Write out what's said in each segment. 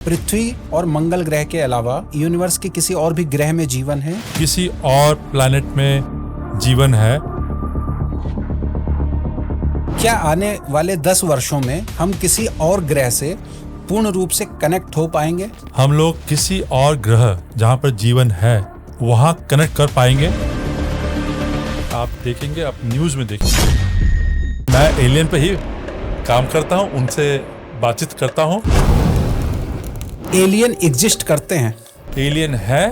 पृथ्वी और मंगल ग्रह के अलावा यूनिवर्स के किसी और भी ग्रह में जीवन है? किसी और प्लैनेट में जीवन है? क्या आने वाले 10 वर्षों में हम किसी और ग्रह से पूर्ण रूप से कनेक्ट हो पाएंगे? हम लोग किसी और ग्रह जहाँ पर जीवन है वहाँ कनेक्ट कर पाएंगे? आप देखेंगे, आप न्यूज़ में देखेंगे। मैं एलियन पे ही काम करता हूँ, उनसे बातचीत करता हूँ। एलियन एग्जिस्ट करते हैं? एलियन है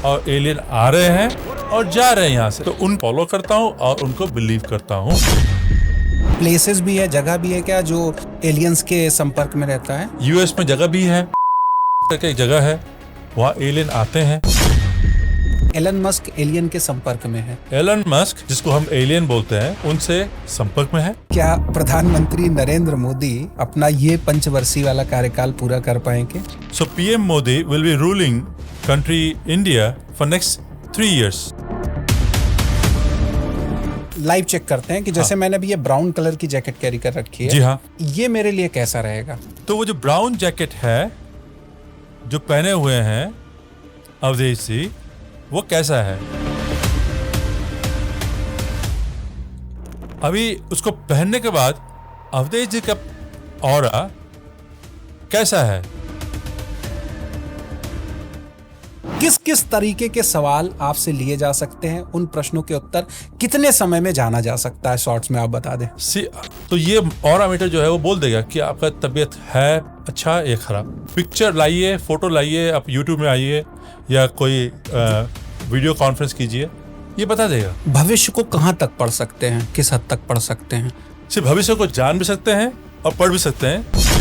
और एलियन आ रहे हैं और जा रहे हैं यहाँ से, तो उन फॉलो करता हूँ और उनको बिलीव करता हूँ। प्लेसेस भी है, जगह भी है क्या जो एलियंस के संपर्क में रहता है? यूएस में जगह भी है, एक जगह है वहाँ एलियन आते हैं। एलन मस्क एलियन के संपर्क में है? एलन मस्क, जिसको हम एलियन बोलते हैं, उनसे संपर्क में है। क्या प्रधानमंत्री नरेंद्र मोदी अपना ये 5 वर्षीय वाला कार्यकाल पूरा कर पाएंगे? So PM Modi will be ruling country India for next 3 years. Live check करते हैं कि जैसे मैंने अभी ये ब्राउन कलर की जैकेट कैरी कर रखी है। जी हाँ। ये मेरे लिए कैसा रहेगा? तो वो जो ब्राउन जैकेट है जो पहने हुए हैं अवधेश जी, वो कैसा है? अभी उसको पहनने के बाद अवधेश जी का ऑरा कैसा है? किस किस तरीके के सवाल आपसे लिए जा सकते हैं? उन प्रश्नों के उत्तर कितने समय में जाना जा सकता है? शॉर्ट्स में आप बता दें। तो ये ऑरा मीटर जो है वो बोल देगा कि आपका तबीयत है अच्छा या खराब। पिक्चर लाइए, फोटो लाइए, आप यूट्यूब में आइए या कोई वीडियो कॉन्फ्रेंस कीजिए, ये बता देगा। भविष्य को कहाँ तक पढ़ सकते हैं, किस हद तक पढ़ सकते हैं? सिर्फ भविष्य को जान भी सकते हैं और पढ़ भी सकते हैं।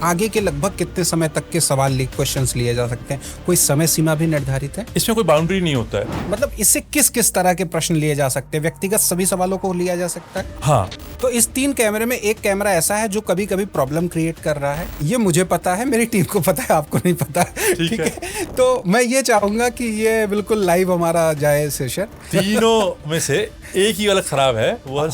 आगे के लगभग कितने समय तक के सवाल क्वेश्चंस लिए जा सकते हैं? कोई समय सीमा भी निर्धारित है? इसमें कोई बाउंड्री नहीं होता है। मतलब इससे किस किस तरह के प्रश्न लिए जा सकते हैं? व्यक्तिगत सभी सवालों को लिया जा सकता है? हाँ। तो इस 3 कैमरे में एक कैमरा ऐसा है जो कभी कभी प्रॉब्लम क्रिएट कर रहा है। ये मुझे पता है, मेरी टीम को पता है, आपको नहीं पता। ठीक है। तो मैं ये चाहूंगा कि ये बिल्कुल लाइव हमारा जाए सेशन। तीनों में से एक ही वाला खराब है वो।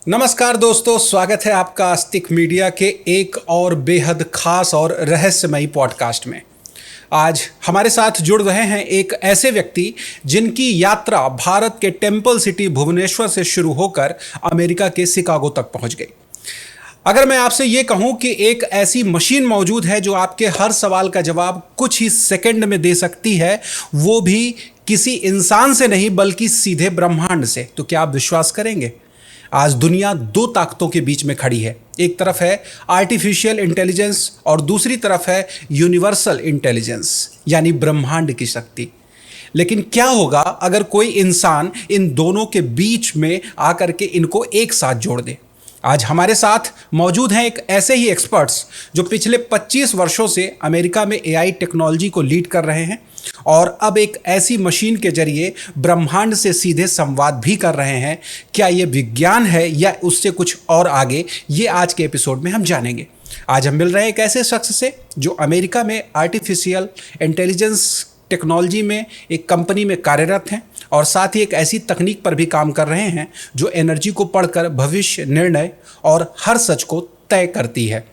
नमस्कार दोस्तों, स्वागत है आपका आस्तिक मीडिया के एक और बेहद खास और रहस्यमयी पॉडकास्ट में। आज हमारे साथ जुड़ रहे हैं एक ऐसे व्यक्ति जिनकी यात्रा भारत के टेम्पल सिटी भुवनेश्वर से शुरू होकर अमेरिका के शिकागो तक पहुंच गई। अगर मैं आपसे ये कहूं कि एक ऐसी मशीन मौजूद है जो आपके हर सवाल का जवाब कुछ ही सेकंड में दे सकती है, वो भी किसी इंसान से नहीं बल्कि सीधे ब्रह्मांड से, तो क्या आप विश्वास करेंगे? आज दुनिया 2 ताकतों के बीच में खड़ी है। एक तरफ है आर्टिफिशियल इंटेलिजेंस और दूसरी तरफ है यूनिवर्सल इंटेलिजेंस, यानी ब्रह्मांड की शक्ति। लेकिन क्या होगा अगर कोई इंसान इन दोनों के बीच में आकर के इनको एक साथ जोड़ दे? आज हमारे साथ मौजूद हैं एक ऐसे ही एक्सपर्ट्स जो पिछले 25 वर्षों से अमेरिका में एआई टेक्नोलॉजी को लीड कर रहे हैं और अब एक ऐसी मशीन के जरिए ब्रह्मांड से सीधे संवाद भी कर रहे हैं। क्या ये विज्ञान है या उससे कुछ और आगे, ये आज के एपिसोड में हम जानेंगे। आज हम मिल रहे हैं एक ऐसे शख्स से जो अमेरिका में आर्टिफिशियल इंटेलिजेंस टेक्नोलॉजी में एक कंपनी में कार्यरत हैं और साथ ही एक ऐसी तकनीक पर भी काम कर रहे हैं जो एनर्जी को पढ़कर भविष्य निर्णय और हर सच को तय करती है।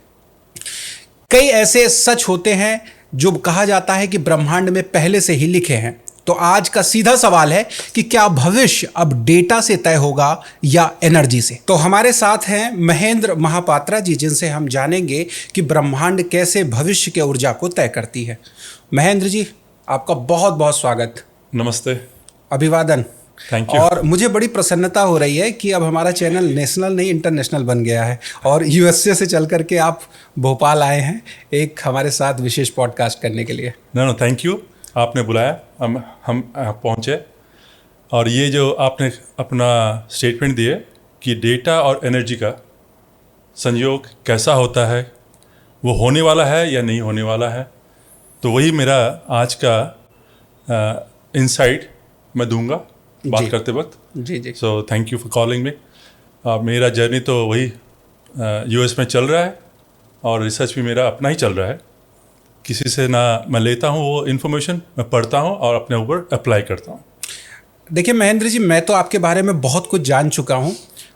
कई ऐसे सच होते हैं जो कहा जाता है कि ब्रह्मांड में पहले से ही लिखे हैं। तो आज का सीधा सवाल है कि क्या भविष्य अब डेटा से तय होगा या एनर्जी से? तो हमारे साथ हैं महेंद्र महापात्रा जी, जिनसे हम जानेंगे कि ब्रह्मांड कैसे भविष्य के ऊर्जा को तय करती है। महेंद्र जी, आपका बहुत बहुत स्वागत। नमस्ते, अभिवादन। Thank you. और मुझे बड़ी प्रसन्नता हो रही है कि अब हमारा चैनल नेशनल नहीं इंटरनेशनल बन गया है और यूएसए से चल करके आप भोपाल आए हैं एक हमारे साथ विशेष पॉडकास्ट करने के लिए। नो थैंक यू, आपने बुलाया, हम पहुँचे। और ये जो आपने अपना स्टेटमेंट दिए कि डेटा और एनर्जी का संयोग कैसा होता है, वो होने वाला है या नहीं होने वाला है, तो वही मेरा आज का इनसाइट मैं दूंगा बात करते वक्त। जी। So thank you for calling me. मेरा जर्नी तो वही यूएस में चल रहा है और रिसर्च भी मेरा अपना ही चल रहा है। किसी से ना मैं लेता हूँ वो इन्फॉर्मेशन, मैं पढ़ता हूँ और अपने ऊपर अप्लाई करता हूँ। देखिए महेंद्र जी, मैं तो आपके बारे में बहुत कुछ जान चुका हूँ,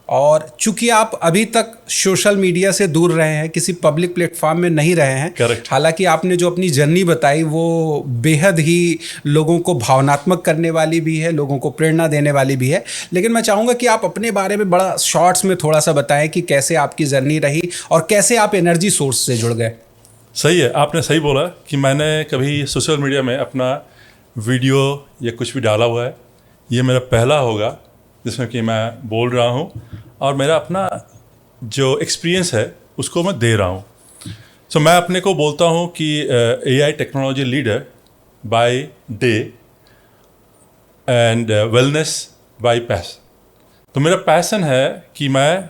और चूंकि आप अभी तक सोशल मीडिया से दूर रहे हैं, किसी पब्लिक प्लेटफॉर्म में नहीं रहे हैं। Correct. हालांकि आपने जो अपनी जर्नी बताई वो बेहद ही लोगों को भावनात्मक करने वाली भी है, लोगों को प्रेरणा देने वाली भी है। लेकिन मैं चाहूँगा कि आप अपने बारे में बड़ा शॉर्ट्स में थोड़ा सा बताएं कि कैसे आपकी जर्नी रही और कैसे आप एनर्जी सोर्स से जुड़ गए। सही है, आपने सही बोला कि मैंने कभी सोशल मीडिया में अपना वीडियो या कुछ भी डाला हुआ है। ये मेरा पहला होगा जिसमें कि मैं बोल रहा हूँ और मेरा अपना जो एक्सपीरियंस है उसको मैं दे रहा हूँ। सो मैं अपने को बोलता हूँ कि AI technology leader by day and wellness bye passion. तो मेरा पैसन है कि मैं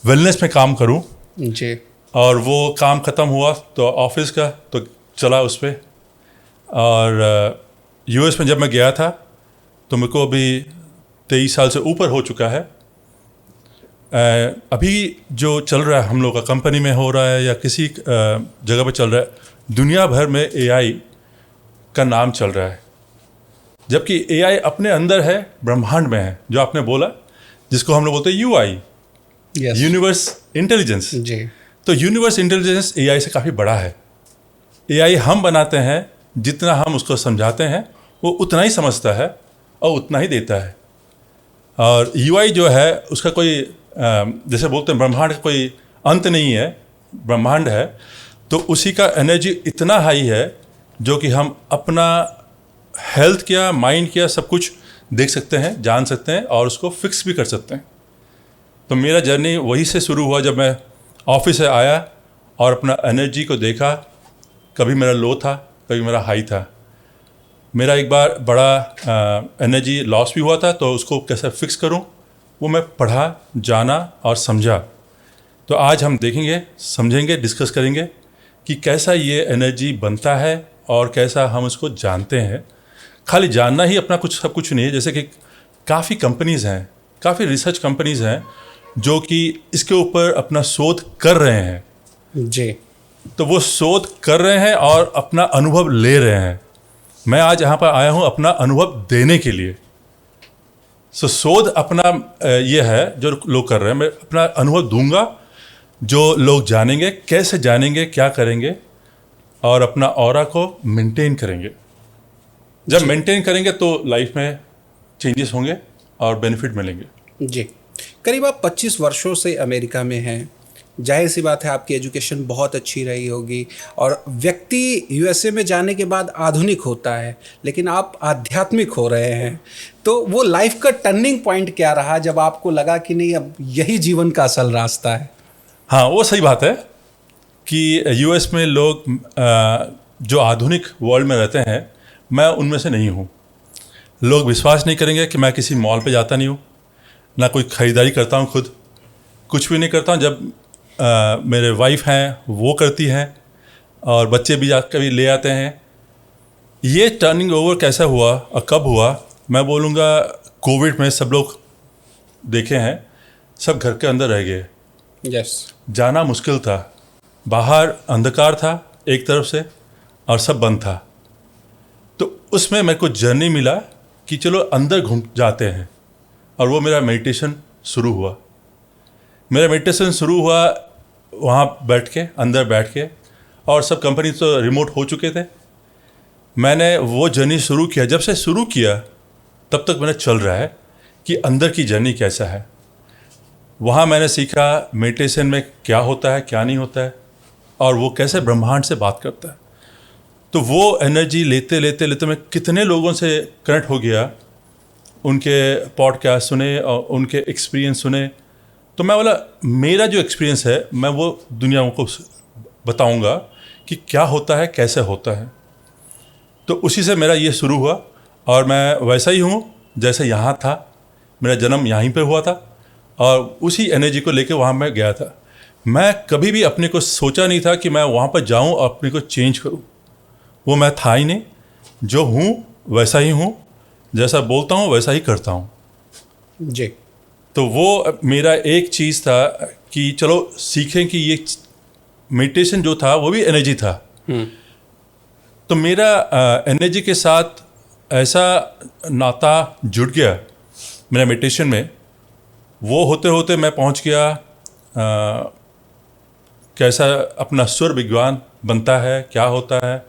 वेलनेस में काम करूँ जी। और वो काम ख़त्म हुआ तो ऑफिस का तो चला उस पर। और US में जब मैं गया था तो मेरे को अभी 23 साल से ऊपर हो चुका है। अभी जो चल रहा है हम लोग का कंपनी में हो रहा है या किसी जगह पे चल रहा है, दुनिया भर में AI का नाम चल रहा है, जबकि AI अपने अंदर है, ब्रह्मांड में है, जो आपने बोला, जिसको हम लोग बोलते हैं UI, यूनिवर्स इंटेलिजेंस। जी। तो यूनिवर्स इंटेलिजेंस AI से काफ़ी बड़ा है। AI हम बनाते हैं, जितना हम उसको समझाते हैं वो उतना ही समझता है और उतना ही देता है। और UI जो है उसका कोई जैसे बोलते हैं ब्रह्मांड का कोई अंत नहीं है, ब्रह्मांड है तो उसी का एनर्जी इतना हाई है जो कि हम अपना हेल्थ क्या, माइंड क्या, सब कुछ देख सकते हैं, जान सकते हैं और उसको फिक्स भी कर सकते हैं। तो मेरा जर्नी वही से शुरू हुआ जब मैं ऑफिस से आया और अपना एनर्जी को देखा। कभी मेरा लो था, कभी मेरा हाई था। मेरा एक बार बड़ा एनर्जी लॉस भी हुआ था, तो उसको कैसे फिक्स करूं वो मैं पढ़ा, जाना और समझा। तो आज हम देखेंगे, समझेंगे, डिस्कस करेंगे कि कैसा ये एनर्जी बनता है और कैसा हम उसको जानते हैं। खाली जानना ही अपना कुछ सब कुछ नहीं है। जैसे कि काफ़ी कंपनीज़ हैं, काफ़ी रिसर्च कंपनीज़ हैं जो कि इसके ऊपर अपना शोध कर रहे हैं। जी। तो वो शोध कर रहे हैं और अपना अनुभव ले रहे हैं। मैं आज यहाँ पर आया हूँ अपना अनुभव देने के लिए। शोध अपना ये है जो लोग कर रहे हैं, मैं अपना अनुभव दूंगा, जो लोग जानेंगे, कैसे जानेंगे, क्या करेंगे और अपना ऑरा को मेंटेन करेंगे। जब मेंटेन करेंगे तो लाइफ में चेंजेस होंगे और बेनिफिट मिलेंगे। जी। करीब आप 25 वर्षों से अमेरिका में हैं। जाहिर सी बात है आपकी एजुकेशन बहुत अच्छी रही होगी, और व्यक्ति USA में जाने के बाद आधुनिक होता है, लेकिन आप आध्यात्मिक हो रहे हैं। तो वो लाइफ का टर्निंग पॉइंट क्या रहा जब आपको लगा कि नहीं, अब यही जीवन का असल रास्ता है? हाँ, वो सही बात है कि US में लोग जो आधुनिक वर्ल्ड में रहते हैं, मैं उनमें से नहीं हूँ। लोग विश्वास नहीं करेंगे कि मैं किसी मॉल पे जाता नहीं हूँ, ना कोई ख़रीदारी करता हूँ, खुद कुछ भी नहीं करता हूँ। जब मेरे वाइफ हैं वो करती हैं और बच्चे भी जा कभी ले आते हैं। ये टर्निंग ओवर कैसा हुआ और कब हुआ, मैं बोलूँगा कोविड में सब लोग देखे हैं, सब घर के अंदर रह गए। यस। जाना मुश्किल था, बाहर अंधकार था एक तरफ से और सब बंद था। तो उसमें मेरे को जर्नी मिला कि चलो अंदर घूम जाते हैं, और वो मेरा मेडिटेशन शुरू हुआ। मेरा मेडिटेशन शुरू हुआ वहाँ बैठ के, अंदर बैठ के, और सब कंपनी तो रिमोट हो चुके थे। मैंने वो जर्नी शुरू किया। जब से शुरू किया तब तक मैंने चल रहा है कि अंदर की जर्नी कैसा है। वहाँ मैंने सीखा मेडिटेशन में क्या होता है, क्या नहीं होता है, और वो कैसे ब्रह्मांड से बात करता है। तो वो एनर्जी लेते लेते लेते मैं कितने लोगों से कनेक्ट हो गया, उनके पॉडकास्ट सुने और उनके एक्सपीरियंस सुने। तो मैं बोला मेरा जो एक्सपीरियंस है मैं वो दुनिया को बताऊंगा कि क्या होता है, कैसे होता है। तो उसी से मेरा ये शुरू हुआ, और मैं वैसा ही हूँ जैसे यहाँ था। मेरा जन्म यहीं पे हुआ था और उसी एनर्जी को लेके वहाँ मैं गया था। मैं कभी भी अपने को सोचा नहीं था कि मैं वहाँ पर जाऊँ और अपने को चेंज करूँ। वो मैं था ही नहीं, जो हूँ वैसा ही हूँ, जैसा बोलता हूँ वैसा ही करता हूँ। जी। तो वो मेरा एक चीज़ था कि चलो सीखें कि ये मेडिटेशन जो था वो भी एनर्जी था। तो मेरा एनर्जी के साथ ऐसा नाता जुड़ गया मेरा मेडिटेशन में। वो होते होते मैं पहुंच गया कैसा अपना स्वर विज्ञान बनता है, क्या होता है।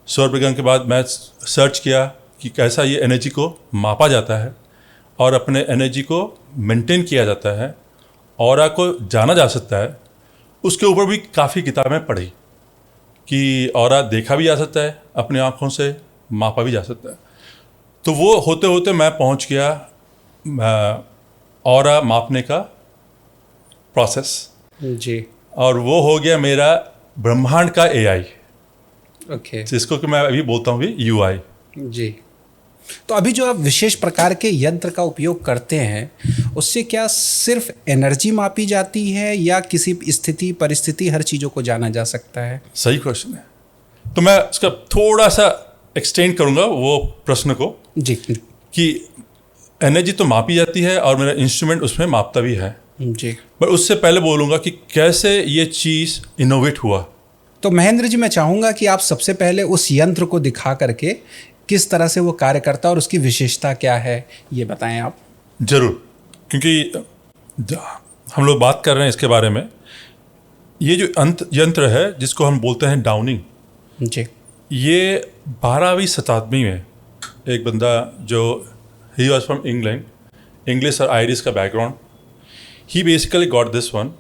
स्वर विज्ञान के बाद मैं सर्च किया कि कैसा ये एनर्जी को मापा जाता है और अपने एनर्जी को मेंटेन किया जाता है, ऑरा को जाना जा सकता है। उसके ऊपर भी काफ़ी किताबें पढ़ी कि ऑरा देखा भी जा सकता है, अपने आँखों से मापा भी जा सकता है। तो वो होते होते मैं पहुंच गया ऑरा मापने का प्रोसेस जी। और वो हो गया मेरा ब्रह्मांड का एआई, ओके। जिसको कि मैं अभी बोलता हूँ भी यूआई। जी। तो अभी जो आप विशेष प्रकार के यंत्र का उपयोग करते हैं, उससे क्या सिर्फ एनर्जी मापी जाती है या किसी स्थिति परिस्थिति हर चीज़ों को जाना जा सकता है? सही क्वेश्चन है। तो मैं उसका थोड़ा सा एक्सटेंड करूँगा वो प्रश्न को जी। कि एनर्जी तो मापी जाती है और मेरा इंस्ट्रूमेंट उसमें मापता भी है, जी। पर उससे पहले बोलूँगा कि कैसे ये चीज़ इनोवेट हुआ। तो महेंद्र जी, मैं चाहूँगा कि आप सबसे पहले उस यंत्र को दिखा करके किस तरह से वो कार्य करता है और उसकी विशेषता क्या है ये बताएं आप। जरूर, क्योंकि हम लोग बात कर रहे हैं इसके बारे में। ये जो यंत्र है जिसको हम बोलते हैं डाउनिंग, जी। ये 12वीं शताब्दी में एक बंदा जो he was from England, English और आयरिश का background, he basically got this one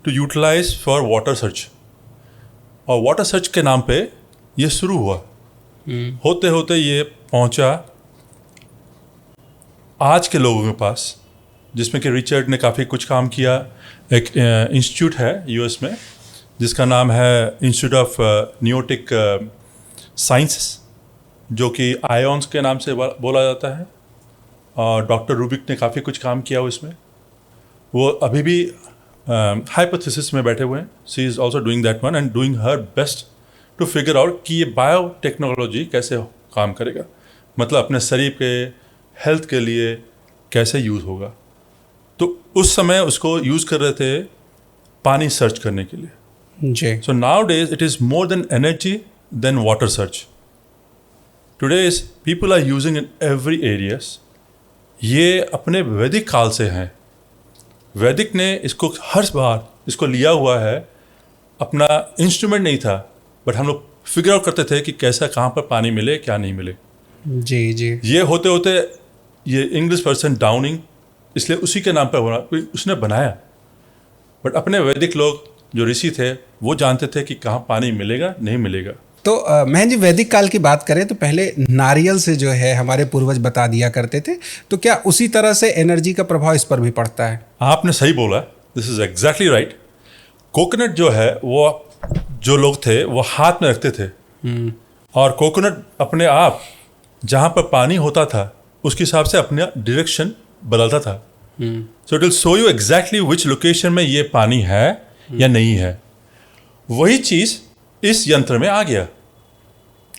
to utilize for water search. और वाटर सर्च के नाम पे ये शुरू हुआ। होते होते ये पहुंचा आज के लोगों के पास, जिसमें कि रिचर्ड ने काफ़ी कुछ काम किया। एक इंस्टीट्यूट है यूएस में जिसका नाम है इंस्टीट्यूट ऑफ न्यूटिक साइंसेस, जो कि आयोन्स के नाम से बोला जाता है। और डॉक्टर रूबिक ने काफ़ी कुछ काम किया उसमें। वो अभी भी हाइपोथेसिस में बैठे हुए हैं। She is also doing that one and doing her best to figure out कि ये बायोटेक्नोलॉजी कैसे काम करेगा, मतलब अपने शरीर के हेल्थ के लिए कैसे यूज़ होगा। तो उस समय उसको यूज़ कर रहे थे पानी सर्च करने के लिए। जी। So nowadays it is more than energy than water search. Today is people are using in every areas. ये अपने वैदिक काल से हैं। वैदिक ने इसको हर बार इसको लिया हुआ है। अपना इंस्ट्रूमेंट नहीं था, बट हम लोग फिगर आउट करते थे कि कैसा कहाँ पर पानी मिले, क्या नहीं मिले। जी। जी। ये होते होते ये इंग्लिश पर्सन डाउनिंग, इसलिए उसी के नाम पर बना, उसने बनाया। बट अपने वैदिक लोग जो ऋषि थे वो जानते थे कि कहाँ पानी मिलेगा, नहीं मिलेगा। तो महेंद्र जी, वैदिक काल की बात करें तो पहले नारियल से जो है हमारे पूर्वज बता दिया करते थे, तो क्या उसी तरह से एनर्जी का प्रभाव इस पर भी पड़ता है? आपने सही बोला, this is exactly right. Coconut जो है वो जो लोग थे वो हाथ में रखते थे, और कोकोनट अपने आप जहाँ पर पानी होता था उसके हिसाब से अपना डायरेक्शन बदलता था। So it will show you exactly which location में ये पानी है या नहीं है। वही चीज़ इस यंत्र में आ गया।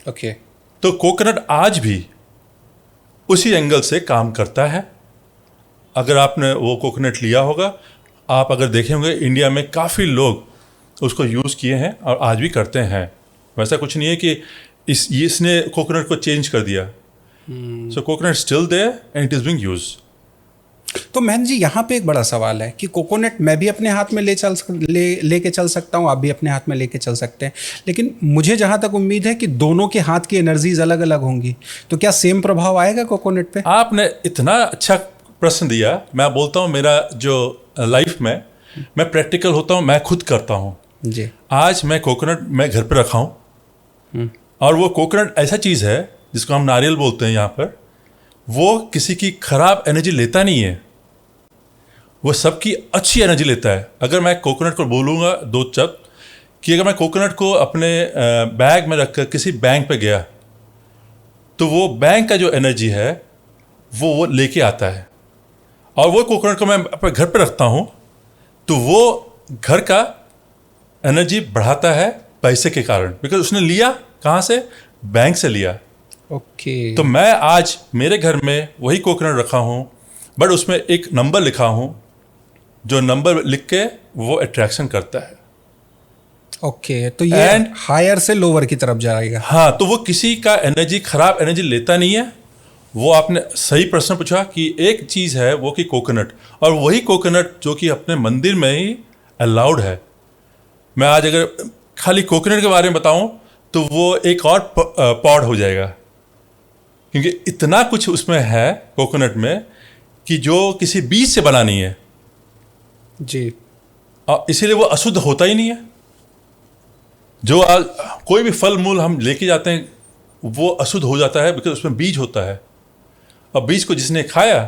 ओके। तो कोकोनट आज भी उसी एंगल से काम करता है। अगर आपने वो कोकोनट लिया होगा, आप अगर देखे होंगे इंडिया में काफ़ी लोग उसको यूज़ किए हैं और आज भी करते हैं। वैसा कुछ नहीं है कि इसने कोकोनट को चेंज कर दिया। So coconut still there and it is being used. तो महेंद्र जी, यहाँ पे एक बड़ा सवाल है कि कोकोनट मैं भी अपने हाथ में लेके चल सकता हूँ, आप भी अपने हाथ में लेके चल सकते हैं, लेकिन मुझे जहाँ तक उम्मीद है कि दोनों के हाथ की एनर्जीज अलग अलग होंगी, तो क्या सेम प्रभाव आएगा कोकोनट पे? आपने इतना अच्छा प्रश्न दिया। मैं बोलता हूँ मेरा जो लाइफ में मैं प्रैक्टिकल होता हूँ, मैं खुद करता हूँ जी। आज मैं कोकोनट मैं घर पर रखा हूँ, और वो कोकोनट ऐसा चीज़ है जिसको हम नारियल बोलते हैं यहाँ पर। वो किसी की खराब एनर्जी लेता नहीं है, वो सबकी अच्छी एनर्जी लेता है। अगर मैं कोकोनट को बोलूँगा दो शब्द कि अगर मैं कोकोनट को अपने बैग में रखकर किसी बैंक पे गया, तो वो बैंक का जो एनर्जी है वो लेके आता है। और वो कोकोनट को मैं अपने घर पे रखता हूँ, तो वो घर का एनर्जी बढ़ाता है पैसे के कारण, बिकॉज उसने लिया कहाँ से? बैंक से लिया। ओके। तो मैं आज मेरे घर में वही कोकोनट रखा हूँ, बट उसमें एक नंबर लिखा हूँ, जो नंबर लिख के वो अट्रैक्शन करता है। ओके, तो ये And- हायर से लोअर की तरफ जाएगा। हाँ, तो वो किसी का एनर्जी, खराब एनर्जी लेता नहीं है। वो आपने सही प्रश्न पूछा कि एक चीज़ है वो कि कोकोनट, और वही कोकोनट जो कि अपने मंदिर में ही अलाउड है। मैं आज अगर खाली कोकोनट के बारे में बताऊं तो वो एक और पॉड हो जाएगा, क्योंकि इतना कुछ उसमें है कोकोनट में कि जो किसी बीज से बना नहीं है, जी, और इसीलिए वो अशुद्ध होता ही नहीं है। जो आज कोई भी फल मूल हम लेके जाते हैं वो अशुद्ध हो जाता है, बिकॉज उसमें बीज होता है, और बीज को जिसने खाया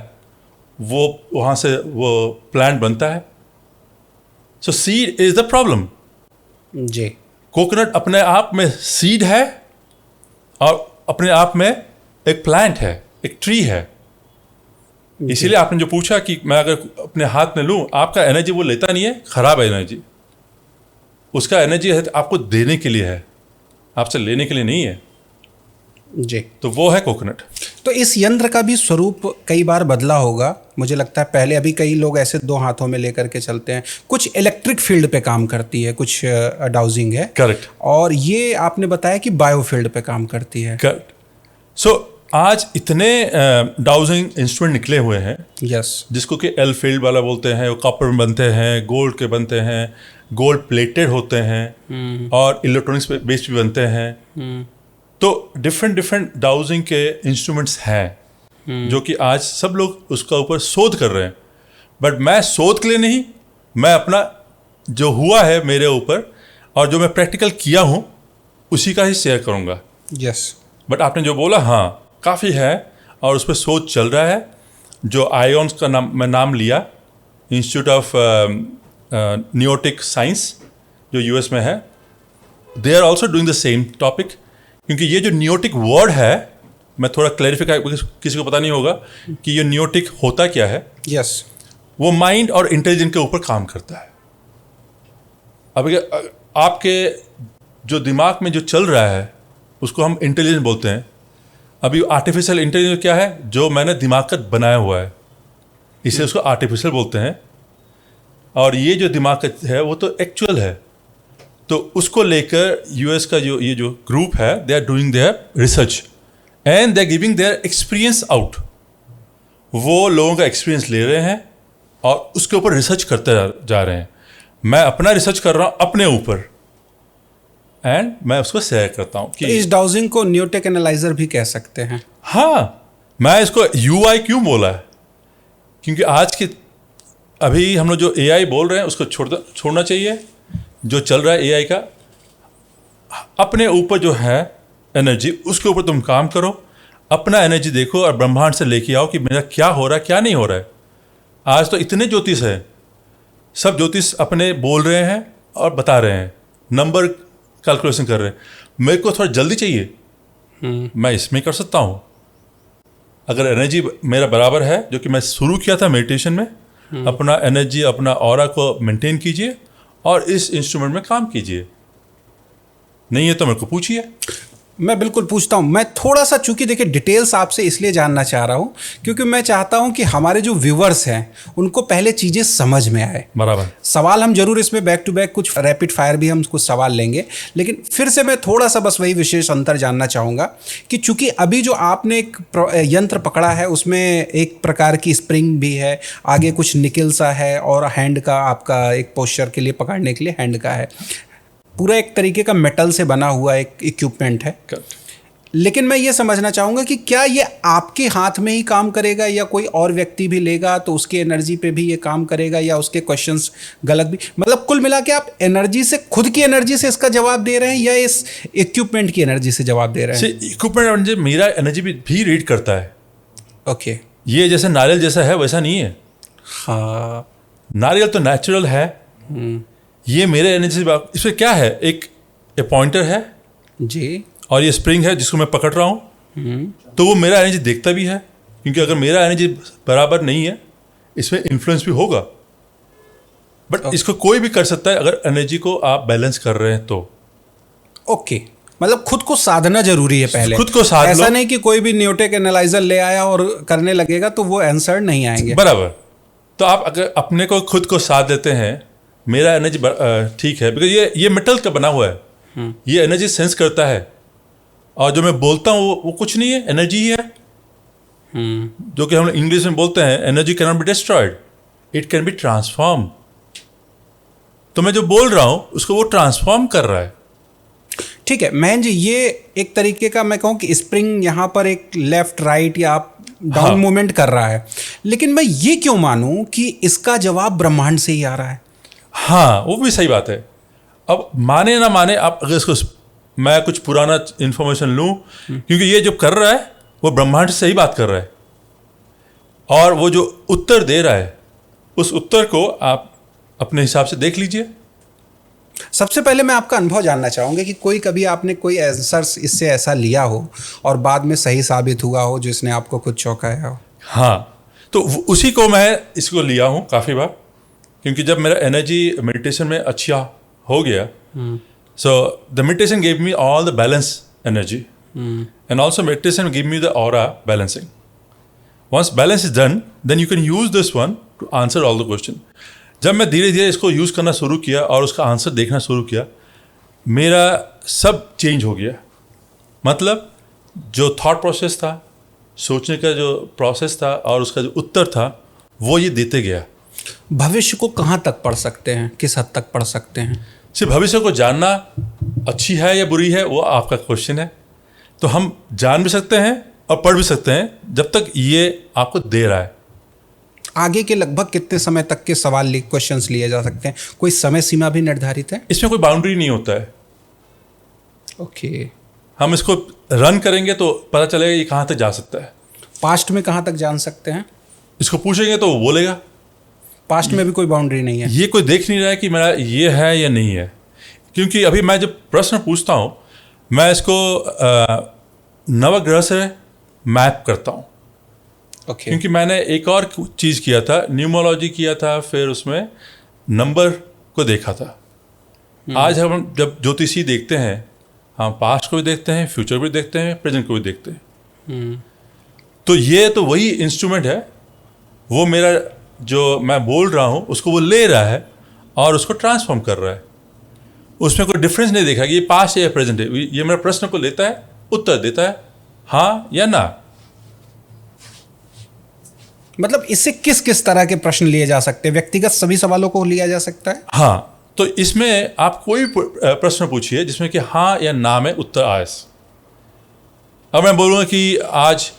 वो वहाँ से वो प्लांट बनता है। So seed is the problem. जी, कोकोनट अपने आप में सीड है और अपने आप में एक प्लांट है, एक ट्री है। इसीलिए आपने जो पूछा कि मैं अगर अपने हाथ में लूँ, आपका एनर्जी वो लेता नहीं है, खराब है एनर्जी। उसका एनर्जी है आपको देने के लिए है, आपसे लेने के लिए नहीं है। जी। तो वो है कोकोनट। तो इस यंत्र का भी स्वरूप कई बार बदला होगा, मुझे लगता है। पहले अभी कई लोग ऐसे 2 हाथों में लेकर के चलते हैं, कुछ इलेक्ट्रिक फील्ड पे काम करती है, कुछ डाउजिंग है, करेक्ट। और ये आपने बताया कि बायो फील्ड पे काम करती है। करेक्ट। सो आज इतने डाउजिंग इंस्ट्रूमेंट निकले हुए हैं, यस, जिसको कि एल फील्ड वाला बोलते हैं, वो कॉपर में बनते हैं, गोल्ड के बनते हैं, गोल्ड प्लेटेड होते हैं, और इलेक्ट्रॉनिक्स बेस्ड भी बनते हैं। तो डिफरेंट डाउजिंग के इंस्ट्रूमेंट्स हैं जो कि आज सब लोग उसका ऊपर शोध कर रहे हैं। बट मैं शोध के लिए नहीं, मैं अपना जो हुआ है मेरे ऊपर और जो मैं प्रैक्टिकल किया हूँ उसी का ही शेयर करूँगा। यस। बट आपने जो बोला, हाँ काफ़ी है, और उस पर शोध चल रहा है। जो आयोन्स का मैं नाम लिया, इंस्टीट्यूट ऑफ नियोटिक साइंस जो यूएस में है, they are also doing the same topic. क्योंकि ये जो नियोटिक वर्ड है, मैं थोड़ा क्लैरिफाई, किसी को पता नहीं होगा कि ये नियोटिक होता क्या है। यस। वो माइंड और इंटेलिजेंस के ऊपर काम करता है। अब आपके जो दिमाग में जो चल रहा है उसको हम इंटेलिजेंस बोलते हैं। अभी आर्टिफिशियल इंटेलिजेंस क्या है? जो मैंने दिमाग का बनाया हुआ है, इसे उसको आर्टिफिशियल बोलते हैं। और ये जो दिमाग का है वो तो एक्चुअल है। तो उसको लेकर यूएस का जो ये जो ग्रुप है, they are doing their research and they are giving their experience out. वो लोगों का एक्सपीरियंस ले रहे हैं और उसके ऊपर रिसर्च करते जा रहे हैं। मैं अपना रिसर्च कर रहा हूँ अपने ऊपर, एंड मैं उसको शेयर करता हूँ कि तो इस डाउजिंग को न्यूटेक एनालाइजर भी कह सकते हैं। हाँ, मैं इसको यूआई क्यों बोला है? क्योंकि आज के अभी हम लोग जो एआई बोल रहे हैं उसको छोड़ना चाहिए। जो चल रहा है एआई का, अपने ऊपर जो है एनर्जी, उसके ऊपर तुम काम करो, अपना एनर्जी देखो और ब्रह्मांड से लेके आओ कि मेरा क्या हो रहा है, क्या नहीं हो रहा है। आज तो इतने ज्योतिष हैं, सब ज्योतिष अपने बोल रहे हैं और बता रहे हैं, नंबर कैलकुलेशन कर रहे हैं। मेरे को थोड़ा जल्दी चाहिए, मैं इसमें कर सकता हूँ। अगर एनर्जी मेरा बराबर है, जो कि मैं शुरू किया था मेडिटेशन में, अपना एनर्जी, अपना ऑरा को मेंटेन कीजिए और इस इंस्ट्रूमेंट में काम कीजिए। नहीं है तो मेरे को पूछिए। मैं बिल्कुल पूछता हूँ। मैं थोड़ा सा, चूंकि देखिए डिटेल्स आपसे इसलिए जानना चाह रहा हूँ क्योंकि मैं चाहता हूँ कि हमारे जो व्यूवर्स हैं उनको पहले चीज़ें समझ में आए। बराबर। सवाल हम जरूर इसमें बैक टू बैक कुछ रैपिड फायर भी हम कुछ सवाल लेंगे, लेकिन फिर से मैं थोड़ा सा बस वही विशेष अंतर जानना चाहूँगा कि चूंकि अभी जो आपने एक यंत्र पकड़ा है उसमें एक प्रकार की स्प्रिंग भी है, आगे कुछ निकल सा है, और हैंड का आपका एक पोस्चर के लिए पकड़ने के लिए हैंड का है, पूरा एक तरीके का मेटल से बना हुआ एक इक्विपमेंट है। लेकिन मैं ये समझना चाहूँगा कि क्या ये आपके हाथ में ही काम करेगा या कोई और व्यक्ति भी लेगा तो उसकी एनर्जी पे भी ये काम करेगा, या उसके क्वेश्चंस गलत भी, मतलब कुल मिला के आप एनर्जी से, खुद की एनर्जी से इसका जवाब दे रहे हैं या इस इक्विपमेंट की एनर्जी से जवाब दे रहे हैं? इक्विपमेंट मेरा एनर्जी भी रीड करता है। ओके। ये जैसे नारियल जैसा है वैसा नहीं है। हाँ, नारियल तो नेचुरल है। ये मेरे एनर्जी से, इसमें क्या है, एक पॉइंटर है जी, और ये स्प्रिंग है जिसको मैं पकड़ रहा हूँ। तो वो मेरा एनर्जी देखता भी है, क्योंकि अगर मेरा एनर्जी बराबर नहीं है इसमें इन्फ्लुएंस भी होगा। बट इसको कोई भी कर सकता है अगर एनर्जी को आप बैलेंस कर रहे हैं तो। ओके, मतलब खुद को साधना जरूरी है पहले। खुद को साध लो। ऐसा नहीं कि कोई भी न्यूटेक एनालाइजर ले आया और करने लगेगा तो वो आंसर नहीं आएंगे। बराबर। तो आप अगर अपने को खुद को साथ देते हैं मेरा एनर्जी ठीक है, बिकॉज ये मेटल का बना हुआ है, ये एनर्जी सेंस करता है, और जो मैं बोलता हूँ वो कुछ नहीं है, एनर्जी ही है। जो कि हम इंग्लिश में बोलते हैं energy can not be destroyed, it can be transform. तो मैं जो बोल रहा हूँ उसको वो ट्रांसफॉर्म कर रहा है। ठीक है महेंद्र जी, ये एक तरीके का मैं कहूँ कि स्प्रिंग यहाँ पर एक लेफ्ट राइट या आप डाउन मूवमेंट कर रहा है, लेकिन मैं ये क्यों मानूं कि इसका जवाब ब्रह्मांड से ही आ रहा है? हाँ, वो भी सही बात है। अब माने ना माने, आप अगर इसको मैं कुछ पुराना इन्फॉर्मेशन लूँ, क्योंकि ये जो कर रहा है वो ब्रह्मांड से ही बात कर रहा है, और वो जो उत्तर दे रहा है उस उत्तर को आप अपने हिसाब से देख लीजिए। सबसे पहले मैं आपका अनुभव जानना चाहूँगा कि कोई कभी आपने कोई आंसर इससे ऐसा लिया हो और बाद में सही साबित हुआ हो जिसने आपको कुछ चौंकाया हो? हाँ, तो उसी को मैं इसको लिया हूँ काफ़ी बार, क्योंकि जब मेरा एनर्जी मेडिटेशन में अच्छा हो गया, so the meditation give me all the balance energy, and also meditation give me the aura balancing. Once balance is done, then you can use this one to answer all the question. जब मैं धीरे धीरे इसको use करना शुरू किया और उसका आंसर देखना शुरू किया, मेरा सब चेंज हो गया। मतलब जो थॉट प्रोसेस था, सोचने का जो प्रोसेस था और उसका जो उत्तर था, वो ये देते गया। भविष्य को कहाँ तक पढ़ सकते हैं, किस हद तक पढ़ सकते हैं? सिर्फ भविष्य को जानना अच्छी है या बुरी है वो आपका क्वेश्चन है। तो हम जान भी सकते हैं और पढ़ भी सकते हैं जब तक ये आपको दे रहा है। आगे के लगभग कितने समय तक के सवाल क्वेश्चंस लिए जा सकते हैं? कोई समय सीमा भी निर्धारित है? इसमें कोई बाउंड्री नहीं होता है। ओके। हम इसको रन करेंगे तो पता चलेगा ये कहाँ तक जा सकता है। पास्ट में कहाँ तक जान सकते हैं? इसको पूछेंगे तो वो बोलेगा। पास्ट में भी कोई बाउंड्री नहीं है? ये कोई देख नहीं रहा है कि मेरा ये है या नहीं है, क्योंकि अभी मैं जब प्रश्न पूछता हूँ मैं इसको नवग्रह से मैप करता हूँ। Okay. क्योंकि मैंने एक और चीज़ किया था, न्यूमोलॉजी किया था, फिर उसमें नंबर को देखा था। आज हम जब ज्योतिषी देखते हैं, हम पास्ट को भी देखते हैं, फ्यूचर भी देखते हैं, प्रेजेंट को भी देखते हैं। तो ये तो वही इंस्ट्रूमेंट है, वो मेरा जो मैं बोल रहा हूँ उसको वो ले रहा है और उसको ट्रांसफॉर्म कर रहा है। उसमें कोई डिफरेंस नहीं देखा कि ये पास्ट है या प्रेजेंट है। ये मेरा प्रश्न को लेता है, उत्तर देता है हाँ या ना। मतलब इससे किस किस तरह के प्रश्न लिए जा सकते हैं? व्यक्तिगत सभी सवालों को लिया जा सकता है? हाँ, तो इसमें आप कोई प्रश्न पूछिए जिसमें कि हाँ या ना में उत्तर आए। अब मैं बोलूँगा कि आज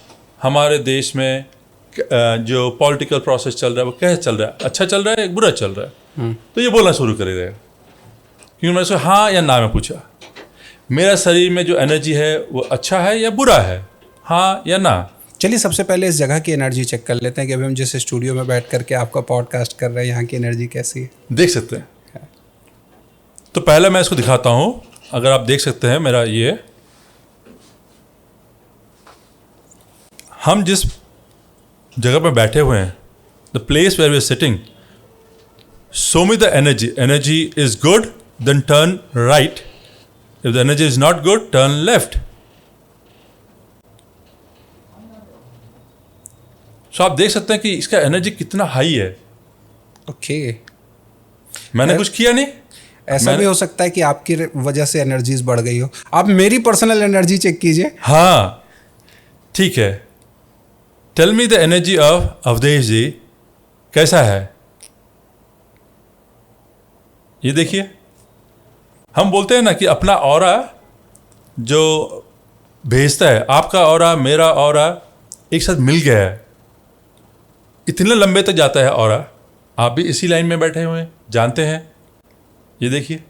हमारे देश में जो पॉलिटिकल प्रोसेस चल रहा है वो कैसे चल रहा है, अच्छा चल रहा है बुरा चल रहा है, तो ये बोलना शुरू करेगा, क्योंकि मैंने उसको हाँ या ना में पूछा। मेरा शरीर में जो एनर्जी है वो अच्छा है या बुरा है, हाँ या ना। चलिए सबसे पहले इस जगह की एनर्जी चेक कर लेते हैं कि अभी हम जिस स्टूडियो में बैठ करके आपका पॉडकास्ट कर रहे हैं, यहाँ की एनर्जी कैसी है? देख सकते हैं। तो पहले मैं इसको दिखाता हूँ। अगर आप देख सकते हैं मेरा ये, हम जिस जगह पर बैठे हुए हैं, the place where we are sitting, show me the energy. Energy is good then turn right, if the energy is not good turn left. So आप देख सकते हैं कि इसका एनर्जी कितना हाई है। ओके। मैंने कुछ किया नहीं। ऐसा भी हो सकता है कि आपकी वजह से एनर्जीज बढ़ गई हो। आप मेरी पर्सनल एनर्जी चेक कीजिए। हाँ ठीक है। Tell me the energy of Avdhesh ji कैसा है। ये देखिए, हम बोलते हैं ना कि अपना ऑरा जो भेजता है, आपका ऑरा मेरा ऑरा एक साथ मिल गया है, इतने लंबे तक जाता है ऑरा। आप भी इसी लाइन में बैठे हुए हैं, जानते हैं। ये देखिए,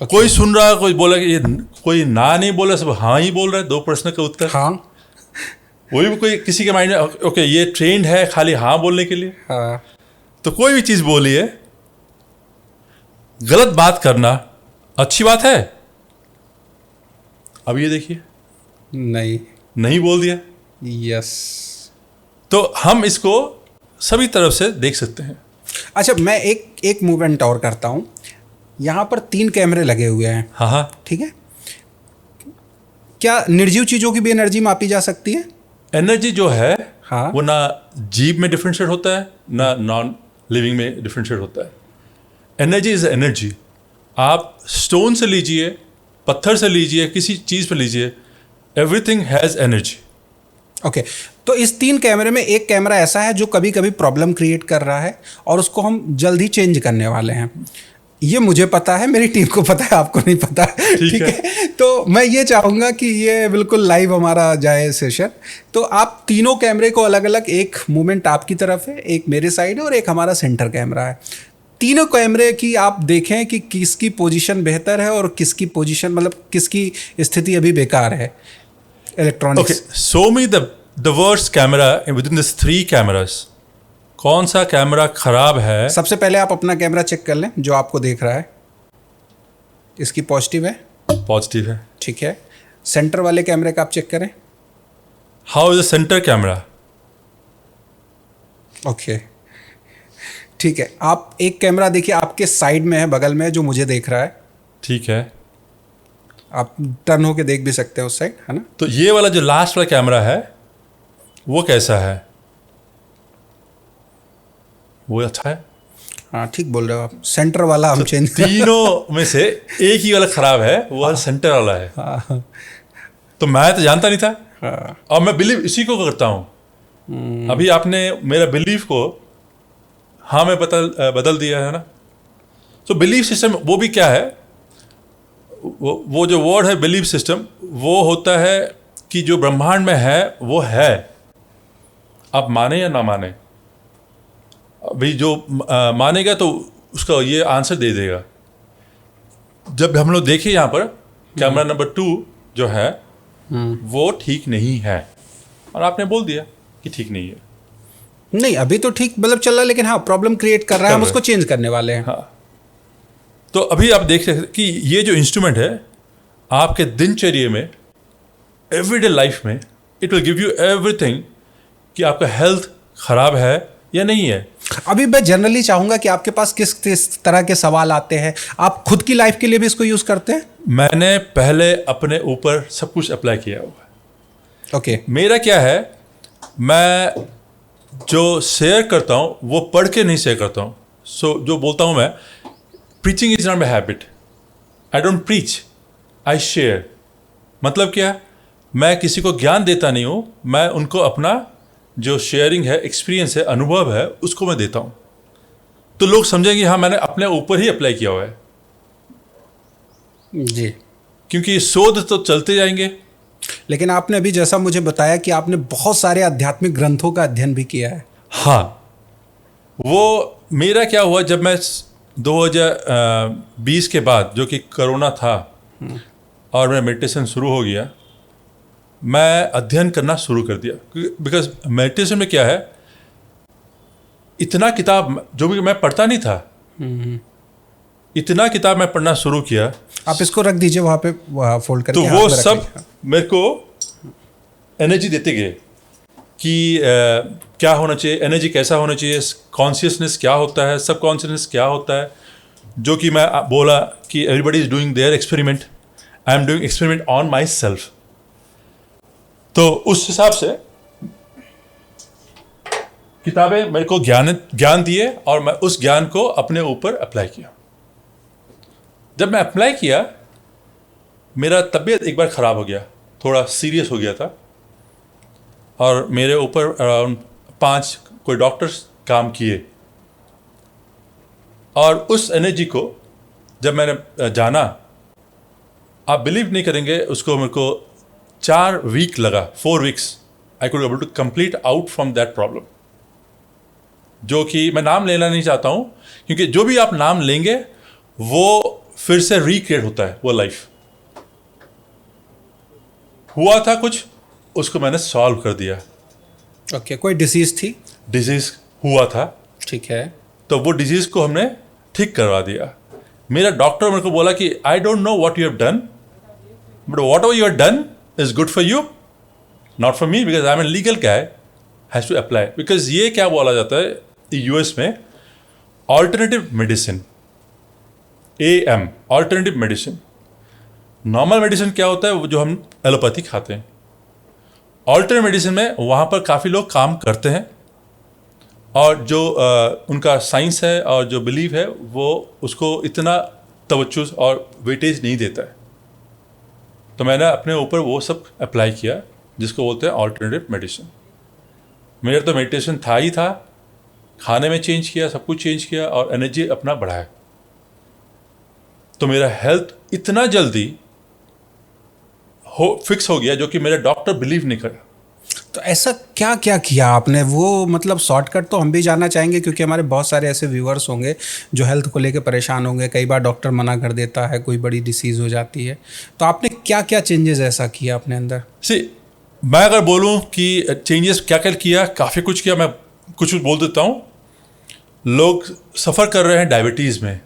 कोई सुन रहा है, कोई बोला कि ये कोई ना नहीं बोला, सब हाँ ही बोल रहा है। दो प्रश्न का उत्तर हाँ। वही कोई किसी के माइंड में ओके ये ट्रेंड है खाली हाँ बोलने के लिए। हाँ। तो कोई भी चीज़ बोलिए, गलत बात करना अच्छी बात है। अब ये देखिए, नहीं बोल दिया। यस। तो हम इसको सभी तरफ से देख सकते हैं। अच्छा, मैं एक मूवमेंट और करता हूँ। यहाँ पर 3 कैमरे लगे हुए हैं। हाँ हाँ ठीक है। क्या निर्जीव चीज़ों की भी एनर्जी मापी जा सकती है? एनर्जी जो है हाँ। वो ना जीव में डिफरेंशिएट होता है, ना नॉन लिविंग में डिफरेंशिएट होता है। Energy is energy. आप स्टोन से लीजिए, पत्थर से लीजिए, किसी चीज़ पर लीजिए, एवरीथिंग हैज़ एनर्जी। ओके तो इस 3 कैमरे में एक कैमरा ऐसा है जो कभी कभी प्रॉब्लम क्रिएट कर रहा है और उसको हम जल्द ही चेंज करने वाले हैं। ये मुझे पता है, मेरी टीम को पता है, आपको नहीं पता। ठीक है, तो मैं ये चाहूँगा कि ये बिल्कुल लाइव हमारा जाए सेशन। तो आप तीनों कैमरे को अलग अलग, एक मूवमेंट आपकी तरफ है, एक मेरे साइड है और एक हमारा सेंटर कैमरा है। तीनों कैमरे की आप देखें कि किसकी पोजीशन बेहतर है और किसकी पोजीशन, मतलब किसकी स्थिति अभी बेकार है electronics. Okay, show me the worst camera with in this 3 cameras. कौन सा कैमरा खराब है? सबसे पहले आप अपना कैमरा चेक कर लें जो आपको देख रहा है। इसकी पॉजिटिव है? पॉजिटिव है। ठीक है, सेंटर वाले कैमरे का आप चेक करें। How is the centre camera? Okay ठीक है, आप एक कैमरा देखिए आपके साइड में है, बगल में है, जो मुझे देख रहा है। ठीक है, आप टर्न होके देख भी सकते हैं उस साइड, है ना। तो ये वाला जो लास्ट वाला कैमरा है वो कैसा है? वो अच्छा है। हाँ ठीक बोल रहे हो आप। सेंटर वाला हम चेंज तीनों में से एक ही वाला खराब है, वो वाला सेंटर वाला है। हाँ तो मैं तो जानता नहीं था, हाँ और मैं बिलीव इसी को करता हूँ। अभी आपने मेरा बिलीफ को हाँ में बदल दिया है ना। तो बिलीफ सिस्टम वो भी क्या है, वो जो वर्ड है बिलीफ सिस्टम, वो होता है कि जो ब्रह्मांड में है वो है, आप माने या ना माने। अभी जो मानेगा तो उसका ये आंसर दे देगा। जब हम लोग देखें यहाँ पर कैमरा नंबर 2 जो है वो ठीक नहीं है, और आपने बोल दिया कि ठीक नहीं है। नहीं अभी तो ठीक मतलब चल रहा है, लेकिन हाँ प्रॉब्लम क्रिएट कर रहा है, हम उसको चेंज करने वाले हैं। हाँ, तो अभी आप देख सकते कि ये जो इंस्ट्रूमेंट है आपके दिनचर्या में, एवरीडे लाइफ में, it will give you everything कि आपका हेल्थ खराब है या नहीं है। अभी मैं जनरली चाहूंगा कि आपके पास किस तरह के सवाल आते हैं, आप खुद की लाइफ के लिए भी इसको यूज करते हैं? मैंने पहले अपने ऊपर सब कुछ अप्लाई किया हुआ है। ओके मेरा क्या है, मैं जो शेयर करता हूँ वो पढ़ के नहीं शेयर करता हूँ। सो जो बोलता हूँ मैं, preaching is not my habit. I don't preach, I share. मतलब क्या, मैं किसी को ज्ञान देता नहीं हूँ, मैं उनको अपना जो शेयरिंग है, एक्सपीरियंस है, अनुभव है, उसको मैं देता हूँ। तो लोग समझेंगे हाँ मैंने अपने ऊपर ही अप्लाई किया हुआ है। जी, क्योंकि शोध तो चलते जाएंगे। लेकिन आपने अभी जैसा मुझे बताया कि आपने बहुत सारे आध्यात्मिक ग्रंथों का अध्ययन भी किया है। हाँ, वो मेरा क्या हुआ, जब मैं 2020 के बाद, जो कि कोरोना था और मेरा मेडिटेशन शुरू हो गया, मैं अध्ययन करना शुरू कर दिया। बिकॉज मेडिटेशन में क्या है, इतना किताब जो भी मैं पढ़ता नहीं था, इतना किताब मैं पढ़ना शुरू किया। आप इसको रख दीजिए वहाँ पे, वहाँ फोल्ड करके। तो वो सब मेरे को एनर्जी देते गए कि क्या होना चाहिए, एनर्जी कैसा होना चाहिए, कॉन्शियसनेस क्या होता है, सब कॉन्शियसनेस क्या होता है। जो कि मैं बोला कि everybody is doing their experiment, I am doing experiment on my self. तो उस हिसाब से किताबें मेरे को ज्ञान दिए और मैं उस ज्ञान को अपने ऊपर अप्लाई किया। जब मैं अप्लाई किया, मेरा तबीयत एक बार ख़राब हो गया, थोड़ा सीरियस हो गया था, और मेरे ऊपर अराउंड 5 कोई डॉक्टर्स काम किए। और उस एनर्जी को जब मैंने जाना, आप बिलीव नहीं करेंगे, उसको मेरे को 4 वीक लगा, 4 weeks I could able to complete out from that problem. जो कि मैं नाम लेना नहीं चाहता हूँ, क्योंकि जो भी आप नाम लेंगे वो फिर से रिक्रिएट होता है वो लाइफ। हुआ था कुछ, उसको मैंने सॉल्व कर दिया। ओके, कोई डिसीज थी? डिजीज हुआ था, ठीक है, तो वो डिजीज को हमने ठीक करवा दिया। मेरा डॉक्टर मेरे को बोला कि I don't know what you have done, but whatever you have done is good for you, not for me, because I am a legal guy, has to apply. Because ये क्या बोला जाता है US में, alternative medicine, AM, alternative medicine. Normal medicine क्या होता है, वो जो हम एलोपैथी खाते हैं। ऑल्टरनेटिव मेडिसिन में वहाँ पर काफ़ी लोग काम करते हैं और जो उनका साइंस है और जो बिलीव है वो उसको इतना तवज्जो और वेटेज नहीं देता है। तो मैंने अपने ऊपर वो सब अप्लाई किया जिसको बोलते हैं ऑल्टरनेटिव मेडिसिन। मेरा तो मेडिटेशन था ही था, खाने में चेंज किया, सब कुछ चेंज किया और एनर्जी अपना बढ़ाया। तो मेरा हेल्थ इतना जल्दी फिक्स हो गया जो कि मेरा डॉक्टर बिलीव नहीं करा। तो ऐसा क्या क्या किया आपने? वो मतलब शॉर्टकट तो हम भी जानना चाहेंगे, क्योंकि हमारे बहुत सारे ऐसे व्यूअर्स होंगे जो हेल्थ को लेकर परेशान होंगे। कई बार डॉक्टर मना कर देता है, कोई बड़ी डिसीज़ हो जाती है। तो आपने क्या क्या चेंजेस ऐसा किया अपने अंदर? मैं अगर बोलूं कि चेंजेस क्या क्या किया, काफ़ी कुछ किया। मैं कुछ बोल देता हूं। लोग सफ़र कर रहे हैं डायबिटीज़ में,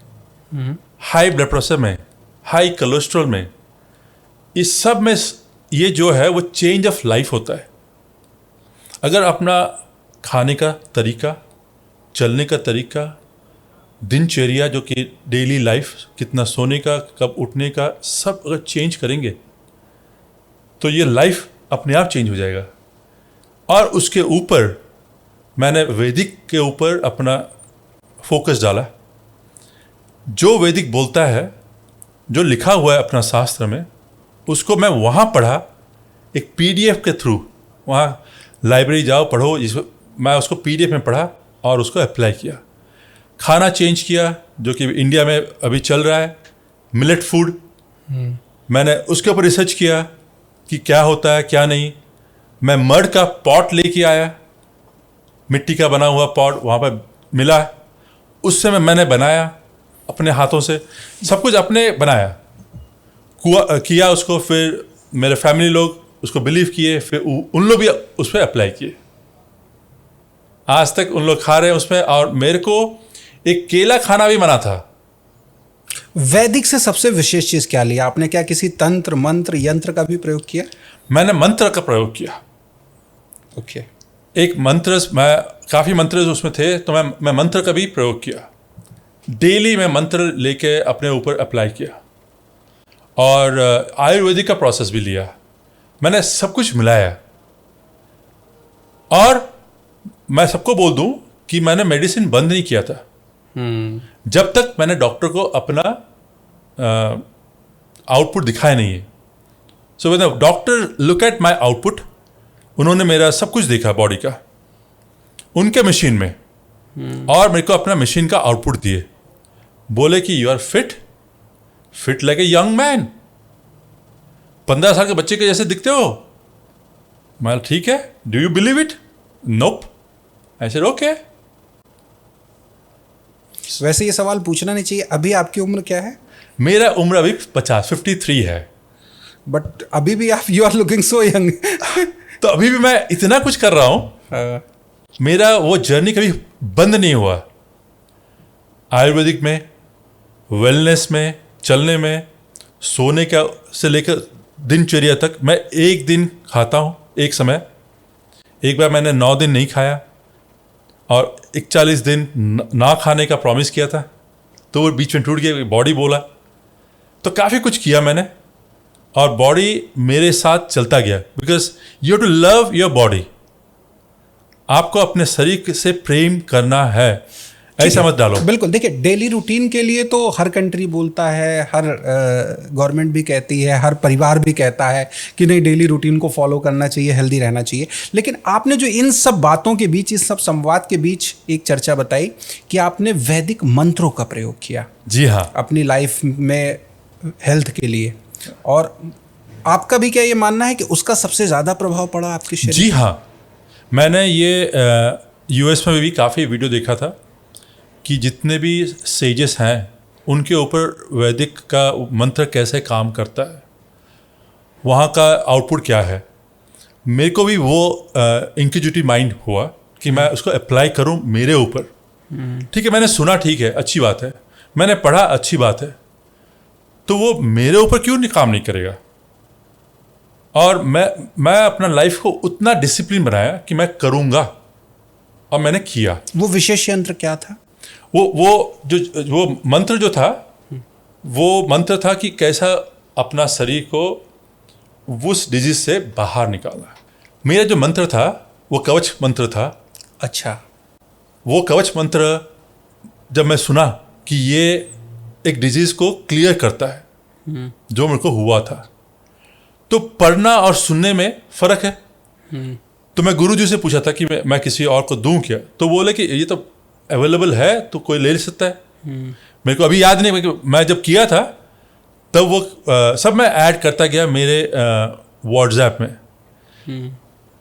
हाई ब्लड प्रेशर में, हाई कोलेस्ट्रॉल में। इस सब में ये जो है वो चेंज ऑफ लाइफ होता है। अगर अपना खाने का तरीका, चलने का तरीका, दिनचर्या जो कि डेली लाइफ, कितना सोने का, कब उठने का, सब अगर चेंज करेंगे तो ये लाइफ अपने आप चेंज हो जाएगा। और उसके ऊपर मैंने वैदिक के ऊपर अपना फोकस डाला। जो वैदिक बोलता है, जो लिखा हुआ है अपना शास्त्र में, उसको मैं वहाँ पढ़ा एक पीडीएफ के थ्रू। वहाँ लाइब्रेरी जाओ, पढ़ो। मैं उसको पीडीएफ में पढ़ा और उसको अप्लाई किया। खाना चेंज किया जो कि इंडिया में अभी चल रहा है, मिलेट फूड। मैंने उसके ऊपर रिसर्च किया कि क्या होता है क्या नहीं। मैं मड का पॉट लेके आया, मिट्टी का बना हुआ पॉट वहाँ पर मिला, उससे मैंने बनाया अपने हाथों से। सब कुछ अपने बनाया किया उसको। फिर मेरे फैमिली लोग उसको बिलीव किए, फिर उन लोग भी उस पर अप्लाई किए। आज तक उन लोग खा रहे हैं उसमें। और मेरे को एक केला खाना भी मना था। वैदिक से सबसे विशेष चीज़ क्या लिया आपने? क्या किसी तंत्र, मंत्र, यंत्र का भी प्रयोग किया? मैंने मंत्र का प्रयोग किया। ओके। एक मंत्र, मैं काफ़ी मंत्र उसमें थे, तो मैं मंत्र का भी प्रयोग किया। डेली मैं मंत्र लेके अपने ऊपर अप्लाई किया। और आयुर्वेदिक का प्रोसेस भी लिया। मैंने सब कुछ मिलाया। और मैं सबको बोल दूं कि मैंने मेडिसिन बंद नहीं किया था जब तक मैंने डॉक्टर को अपना आउटपुट दिखाया नहीं है। So when the doctor look at my output, उन्होंने मेरा सब कुछ देखा बॉडी का उनके मशीन में, और मेरे को अपना मशीन का आउटपुट दिए। बोले कि you are fit like a young man, 15 साल के बच्चे के जैसे दिखते हो। मैं ठीक है, do you believe it? Nope. I said okay. वैसे ये सवाल पूछना नहीं चाहिए, अभी आपकी उम्र क्या है? मेरा उम्र अभी 53 है। बट अभी भी आप, you are looking so young. तो अभी भी मैं इतना कुछ कर रहा हूं। मेरा वो जर्नी कभी बंद नहीं हुआ। आयुर्वेदिक में, वेलनेस में, चलने में, सोने का से लेकर दिनचर्या तक। मैं एक दिन खाता हूँ, एक समय। एक बार मैंने 9 दिन नहीं खाया और 41 दिन ना खाने का प्रॉमिस किया था, तो वो बीच में टूट गया, बॉडी बोला। तो काफ़ी कुछ किया मैंने, और बॉडी मेरे साथ चलता गया। Because you have to love your body. आपको अपने शरीर से प्रेम करना है, ऐसा मत डालो। बिल्कुल। देखिए, डेली रूटीन के लिए तो हर कंट्री बोलता है, हर गवर्नमेंट भी कहती है, हर परिवार भी कहता है कि नहीं, डेली रूटीन को फॉलो करना चाहिए, हेल्दी रहना चाहिए। लेकिन आपने जो इन सब बातों के बीच, इस सब संवाद के बीच एक चर्चा बताई कि आपने वैदिक मंत्रों का प्रयोग किया। जी हाँ। अपनी लाइफ में हेल्थ के लिए। और आपका भी क्या ये मानना है कि उसका सबसे ज़्यादा प्रभाव पड़ा आपके शरीर? जी हाँ। मैंने ये यूएस में भी काफ़ी वीडियो देखा था कि जितने भी सेजेस हैं उनके ऊपर वैदिक का मंत्र कैसे काम करता है, वहाँ का आउटपुट क्या है। मेरे को भी वो इंक्यूजिटिव माइंड हुआ कि मैं उसको अप्लाई करूँ मेरे ऊपर। ठीक है, मैंने सुना, ठीक है, अच्छी बात है, मैंने पढ़ा, अच्छी बात है, तो वो मेरे ऊपर क्यों नहीं काम नहीं करेगा। और मैं अपना लाइफ को उतना डिसिप्लिन बनाया कि मैं करूँगा, और मैंने किया। वो विशेष यंत्र क्या था? वो मंत्र जो था, वो मंत्र था कि कैसा अपना शरीर को उस डिजीज से बाहर निकालना। मेरा जो मंत्र था वो कवच मंत्र था। अच्छा। वो कवच मंत्र जब मैं सुना कि ये एक डिजीज़ को क्लियर करता है जो मेरे को हुआ था, तो पढ़ना और सुनने में फ़र्क है। तो मैं गुरुजी से पूछा था कि मैं किसी और को दूं क्या, तो बोले कि ये तो अवेलेबल है तो कोई ले सकता है। मेरे को अभी याद नहीं, क्योंकि मैं जब किया था तब वो सब मैं ऐड करता गया मेरे व्हाट्सएप में,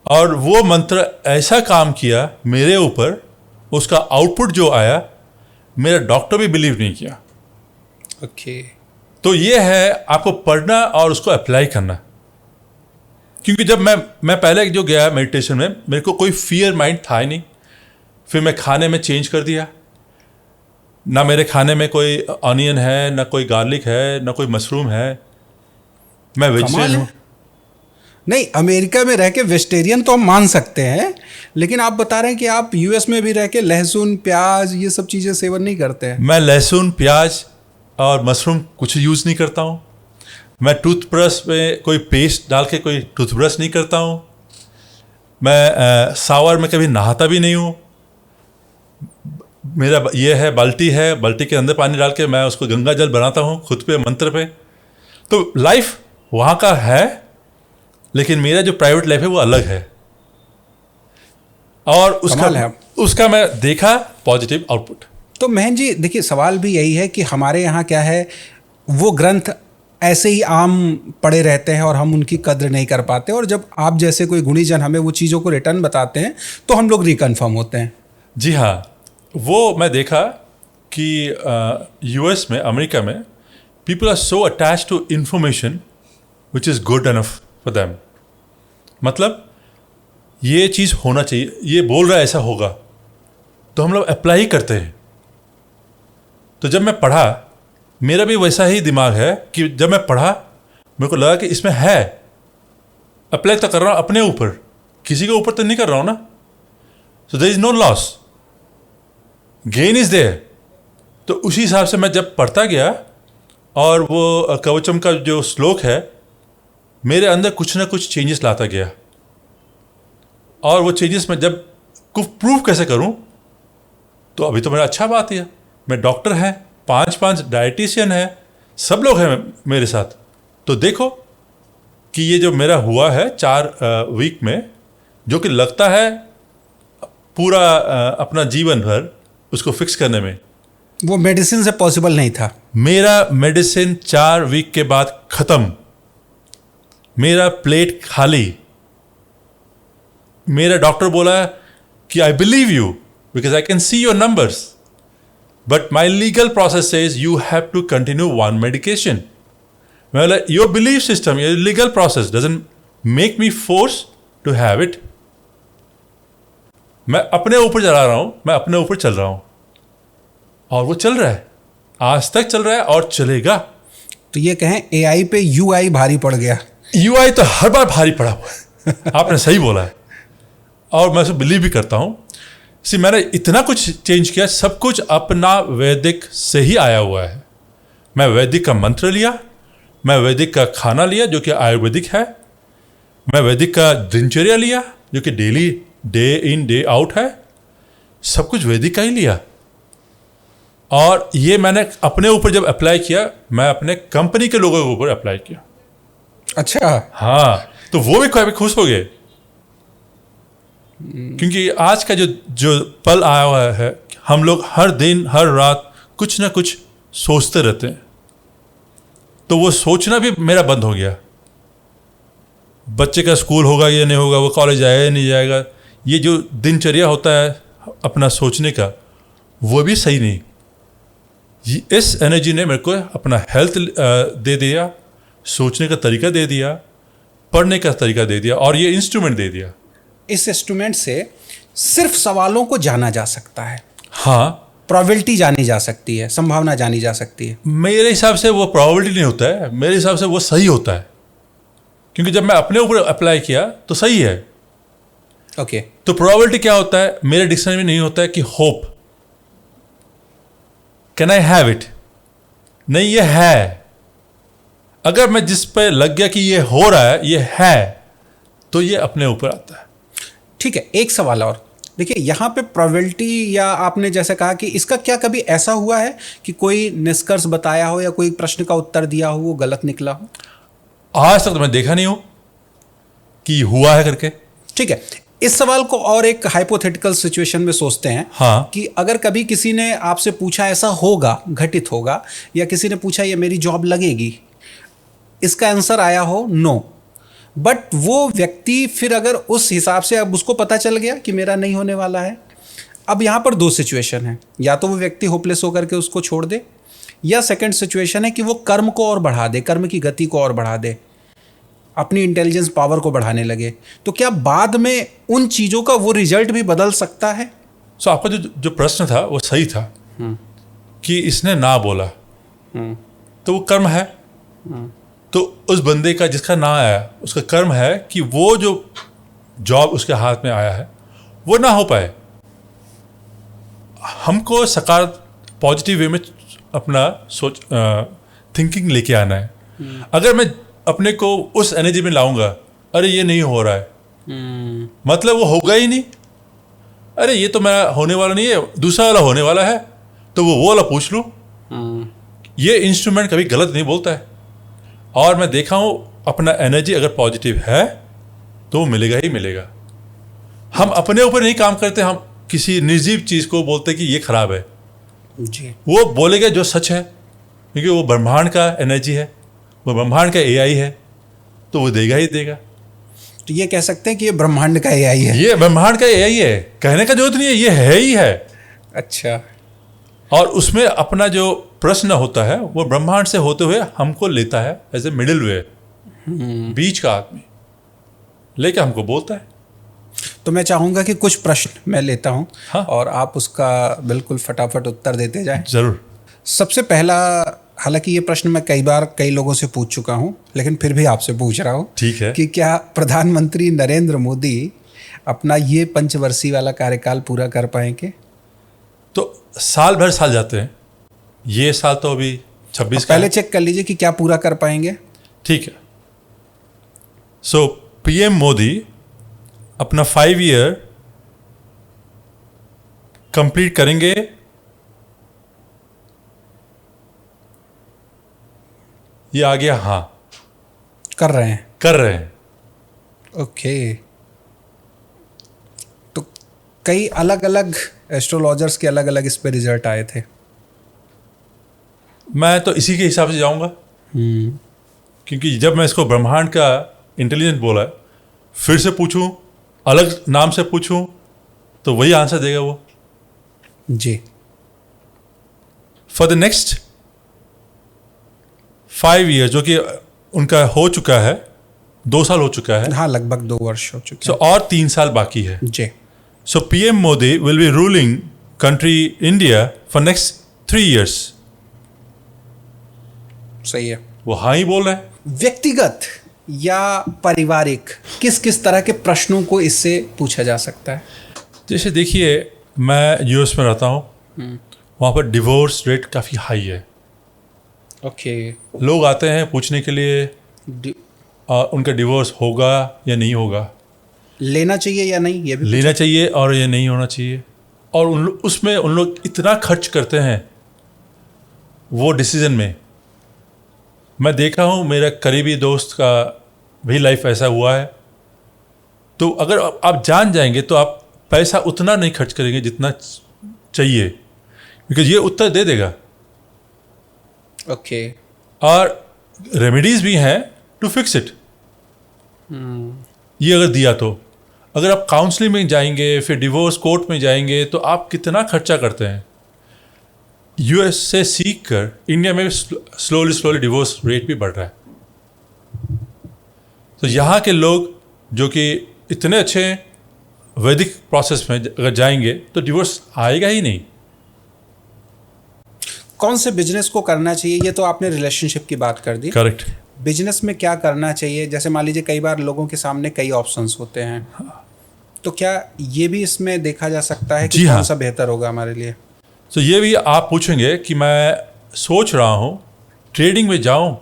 और वो मंत्र ऐसा काम किया मेरे ऊपर, उसका आउटपुट जो आया मेरा डॉक्टर भी बिलीव नहीं किया। ओके। तो ये है आपको पढ़ना और उसको अप्लाई करना। क्योंकि जब मैं पहले जो गया मेडिटेशन में, मेरे को कोई फियर माइंड था ही नहीं। फिर मैं खाने में चेंज कर दिया, ना मेरे खाने में कोई ऑनियन है, ना कोई गार्लिक है, ना कोई मशरूम है। मैं वेजिटेरियन हूँ। नहीं, अमेरिका में रह के वेजिटेरियन तो हम मान सकते हैं, लेकिन आप बता रहे हैं कि आप यूएस में भी रह के लहसुन प्याज ये सब चीज़ें सेवन नहीं करते हैं। मैं लहसुन प्याज और मशरूम कुछ यूज़ नहीं करता हूँ। मैं टूथब्रश में कोई पेस्ट डाल के कोई टूथब्रश नहीं करता हूँ। मैं शावर में कभी नहाता भी नहीं हूँ। मेरा ये है बाल्टी के अंदर पानी डाल के मैं उसको गंगा जल बनाता हूँ खुद पे मंत्र पे। तो लाइफ वहाँ का है, लेकिन मेरा जो प्राइवेट लाइफ है वो अलग है, और उसका मैं देखा पॉजिटिव आउटपुट। तो महन जी देखिए, सवाल भी यही है कि हमारे यहाँ क्या है, वो ग्रंथ ऐसे ही आम पड़े रहते हैं और हम उनकी कद्र नहीं कर पाते, और जब आप जैसे कोई गुणीजन हमें वो चीज़ों को रिटर्न बताते हैं तो हम लोग रिकन्फर्म होते हैं। जी हाँ, वो मैं देखा कि यूएस में, अमेरिका में, people are so attached to information which is good enough for them. मतलब ये चीज़ होना चाहिए, ये बोल रहा है ऐसा होगा, तो हम लोग अप्लाई करते हैं। तो जब मैं पढ़ा, मेरा भी वैसा ही दिमाग है कि जब मैं पढ़ा मेरे को लगा कि इसमें है, अप्लाई तो कर रहा हूँ अपने ऊपर, किसी के ऊपर तो नहीं कर रहा हूँ ना। So there is no loss, gain is there. तो उसी हिसाब से मैं जब पढ़ता गया, और वो कवचम का जो श्लोक है मेरे अंदर कुछ ना कुछ चेंजेस लाता गया, और वो चेंजेस मैं जब कुछ प्रूव कैसे करूं, तो अभी तो मेरा अच्छा बात है, मैं डॉक्टर हैं, 5 डाइटिशियन है, सब लोग हैं मेरे साथ। तो देखो कि ये जो मेरा हुआ है 4 वीक में, जो कि लगता है पूरा अपना जीवन भर उसको फिक्स करने में, वो मेडिसिन से पॉसिबल नहीं था। मेरा मेडिसिन 4 वीक के बाद ख़त्म, मेरा प्लेट खाली। मेरा डॉक्टर बोला कि I believe you because I can see your numbers, but my legal process says you have to continue 1 medication. मैं बोला your belief system, your legal process doesn't make me force to have it. मैं अपने ऊपर चला रहा हूं, मैं अपने ऊपर चल रहा हूं, और वो चल रहा है, आज तक चल रहा है और चलेगा। तो ये कहें एआई पे यूआई भारी पड़ गया। यूआई तो हर बार भारी पड़ा हुआ है। आपने सही बोला है, और मैं उसे बिलीव भी करता हूँ। मैंने इतना कुछ चेंज किया, सब कुछ अपना वैदिक से ही आया हुआ है। मैं वैदिक का मंत्र लिया, मैं वैदिक का खाना लिया जो कि आयुर्वेदिक है, मैं वैदिक का दिनचर्या लिया जो कि daily day in day out है, सब कुछ वैदिक का ही लिया। और ये मैंने अपने ऊपर जब अप्लाई किया, मैं अपने कंपनी के लोगों के ऊपर अप्लाई किया। अच्छा। हाँ, तो वो भी काफी खुश हो गए, क्योंकि आज का जो पल आया हुआ है, हम लोग हर दिन हर रात कुछ ना कुछ सोचते रहते हैं, तो वो सोचना भी मेरा बंद हो गया। बच्चे का स्कूल होगा या नहीं होगा, वो कॉलेज आएगा या नहीं जाएगा, ये जो दिनचर्या होता है अपना सोचने का, वो भी सही नहीं। इस एनर्जी ने मेरे को अपना हेल्थ दे दिया, सोचने का तरीका दे दिया, पढ़ने का तरीका दे दिया, और ये इंस्ट्रूमेंट दे दिया। इस इंस्ट्रूमेंट से सिर्फ सवालों को जाना जा सकता है। हाँ, प्रोबेबिलिटी जानी जा सकती है, संभावना जानी जा सकती है। मेरे हिसाब से वो प्रोबेबिलिटी नहीं होता है, मेरे हिसाब से वो सही होता है, क्योंकि जब मैं अपने ऊपर अप्लाई किया तो सही है। ओके। तो प्रोबेबिलिटी क्या होता है, मेरे डिक्शनरी में नहीं होता है कि hope, can I have it, नहीं, ये है। अगर मैं जिस पे लग गया कि ये हो रहा है, ये है, तो ये अपने ऊपर आता है। ठीक है, एक सवाल और। देखिए यहाँ पे प्रोबेबिलिटी, या आपने जैसे कहा कि इसका क्या कभी ऐसा हुआ है कि कोई निष्कर्ष बताया हो या कोई प्रश्न का उत्तर दिया हो वो गलत निकला हो? आज तक तो मैं देखा नहीं हूँ कि हुआ है करके। ठीक है, इस सवाल को और एक हाइपोथेटिकल सिचुएशन में सोचते हैं। हाँ। कि अगर कभी किसी ने आपसे पूछा ऐसा होगा, घटित होगा, या किसी ने पूछा ये मेरी जॉब लगेगी, इसका आंसर आया हो नो, बट वो व्यक्ति फिर अगर उस हिसाब से, अब उसको पता चल गया कि मेरा नहीं होने वाला है, अब यहाँ पर दो सिचुएशन है, या तो वो व्यक्ति होपलेस होकर के उसको छोड़ दे, या सेकंड सिचुएशन है कि वो कर्म को और बढ़ा दे, कर्म की गति को और बढ़ा दे, अपनी इंटेलिजेंस पावर को बढ़ाने लगे। तो क्या बाद में उन चीज़ों का वो रिजल्ट भी बदल सकता है? सो आपका जो प्रश्न था वो सही था कि इसने ना बोला तो वो कर्म है। तो उस बंदे का जिसका ना आया उसका कर्म है कि वो जो जॉब उसके हाथ में आया है वो ना हो पाए। हमको सकार पॉजिटिव वे में अपना सोच थिंकिंग लेके आना है। अगर मैं अपने को उस एनर्जी में लाऊंगा, अरे ये नहीं हो रहा है, मतलब वो होगा ही नहीं, अरे ये तो मेरा होने वाला नहीं है, दूसरा वाला होने वाला है, तो वो वाला पूछ लूँ। ये इंस्ट्रूमेंट कभी गलत नहीं बोलता है। और मैं देखा हूँ अपना एनर्जी अगर पॉजिटिव है तो वो मिलेगा ही मिलेगा। हम अपने ऊपर नहीं काम करते, हम किसी निर्जीव चीज़ को बोलते कि ये खराब है जी। वो बोलेगा जो सच है, क्योंकि वो ब्रह्मांड का एनर्जी है, वो ब्रह्मांड का एआई है, तो वो देगा ही देगा। तो ये कह सकते हैं कि ये ब्रह्मांड का एआई है। ये ब्रह्मांड का एआई है, कहने का जरूरत नहीं है, ये है ही है। अच्छा। और उसमें अपना जो प्रश्न होता है वो ब्रह्मांड से होते हुए हमको लेता है एज ए मिडिल वे, बीच का आदमी लेके हमको बोलता है। तो मैं चाहूँगा कि कुछ प्रश्न मैं लेता हूँ। हाँ। और आप उसका बिल्कुल फटाफट उत्तर देते जाएं। जरूर। सबसे पहला, हालांकि ये प्रश्न मैं कई बार कई लोगों से पूछ चुका हूँ, लेकिन फिर भी आपसे पूछ रहा हूँ। ठीक है। कि क्या प्रधानमंत्री नरेंद्र मोदी अपना ये पंचवर्षीय वाला कार्यकाल पूरा कर पाएंगे? तो साल भर साल जाते हैं, ये साल तो अभी 26 का पहले है। चेक कर लीजिए कि क्या पूरा कर पाएंगे। ठीक है। सो पीएम मोदी अपना 5 ईयर कंप्लीट करेंगे। ये आ गया हाँ, कर रहे हैं। कर रहे हैं। ओके। तो कई अलग अलग एस्ट्रोलॉजर्स के अलग अलग इस पे रिजल्ट आए थे। मैं तो इसी के हिसाब से जाऊंगा, क्योंकि जब मैं इसको ब्रह्मांड का इंटेलिजेंट बोला है, फिर से पूछूं, अलग नाम से पूछूं, तो वही आंसर देगा वो। जी। फॉर द नेक्स्ट 5 ईयर, जो कि उनका हो चुका है, 2 साल हो चुका है। हाँ, लगभग 2 वर्ष हो चुके सो और 3 साल बाकी है। हैं। जी। So PM Modi will be ruling country India for next 3 years. सही है। वो हाँ ही बोल रहे हैं। व्यक्तिगत या पारिवारिक किस किस तरह के प्रश्नों को इससे पूछा जा सकता है? जैसे देखिए, मैं यूएस में रहता हूँ, वहाँ पर डिवोर्स रेट काफ़ी हाई है। ओके। लोग आते हैं पूछने के लिए उनका डिवोर्स होगा या नहीं होगा, लेना चाहिए या नहीं, ये भी लेना चाहिए और ये नहीं होना चाहिए। और उसमें उन लोग इतना खर्च करते हैं वो डिसीजन में। मैं देखा हूँ, मेरा करीबी दोस्त का भी लाइफ ऐसा हुआ है। तो अगर आप जान जाएंगे तो आप पैसा उतना नहीं खर्च करेंगे जितना चाहिए, क्योंकि ये उत्तर दे देगा। ओके। और रेमेडीज भी हैं टू फिक्स इट। ये अगर दिया तो, अगर आप काउंसलिंग में जाएंगे, फिर डिवोर्स कोर्ट में जाएंगे, तो आप कितना खर्चा करते हैं। यूएस से सीख कर इंडिया में स्लोली डिवोर्स रेट भी बढ़ रहा है। तो यहाँ के लोग जो कि इतने अच्छे वैदिक प्रोसेस में अगर जाएंगे तो डिवोर्स आएगा ही नहीं। कौन से बिजनेस को करना चाहिए, ये तो आपने रिलेशनशिप की बात कर दी। करेक्ट। बिजनेस में क्या करना चाहिए? जैसे मान लीजिए कई बार लोगों के सामने कई ऑप्शंस होते हैं, तो क्या ये भी इसमें देखा जा सकता है कि जी कौन हाँ। सा बेहतर होगा हमारे लिए? तो ये भी आप पूछेंगे कि मैं सोच रहा हूँ ट्रेडिंग में जाऊँ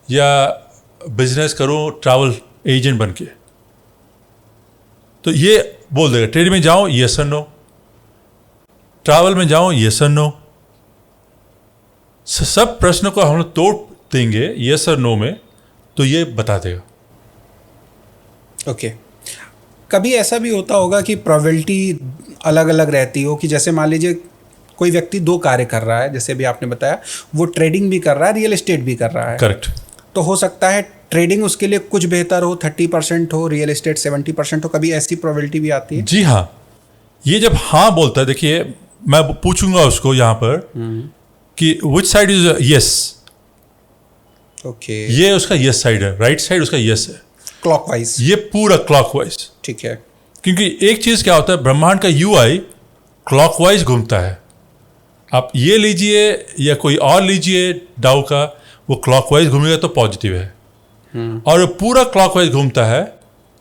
या बिजनेस करूँ ट्रैवल एजेंट बन के। तो ये बोल देगा ट्रेड में जाऊं यस और नो, ट्रैवल में जाऊं यस और नो। सब प्रश्न को हम लोग तोड़ देंगे यस और नो में, तो ये बता देगा। ओके कभी ऐसा भी होता होगा कि प्रोबेबिलिटी अलग अलग रहती हो, कि जैसे मान लीजिए कोई व्यक्ति दो कार्य कर रहा है, जैसे भी आपने बताया वो ट्रेडिंग भी कर रहा है, रियल एस्टेट भी कर रहा है। करेक्ट। तो हो सकता है ट्रेडिंग उसके लिए कुछ बेहतर हो, 30% हो, रियल एस्टेट 70% हो, कभी ऐसी प्रोबेबिलिटी भी आती है? जी हाँ, ये जब हाँ बोलता है, देखिए मैं पूछूंगा उसको यहाँ पर कि which side is yes. Okay ये उसका यस साइड है, राइट साइड उसका यस है, क्लॉकवाइज। ये पूरा क्लॉकवाइज। ठीक है। क्योंकि एक चीज क्या होता है, ब्रह्मांड का यूआई क्लॉकवाइज घूमता है। आप ये लीजिए या कोई और लीजिए डाउ का, वो क्लॉकवाइज घूमेगा तो पॉजिटिव है, और पूरा क्लॉकवाइज घूमता है,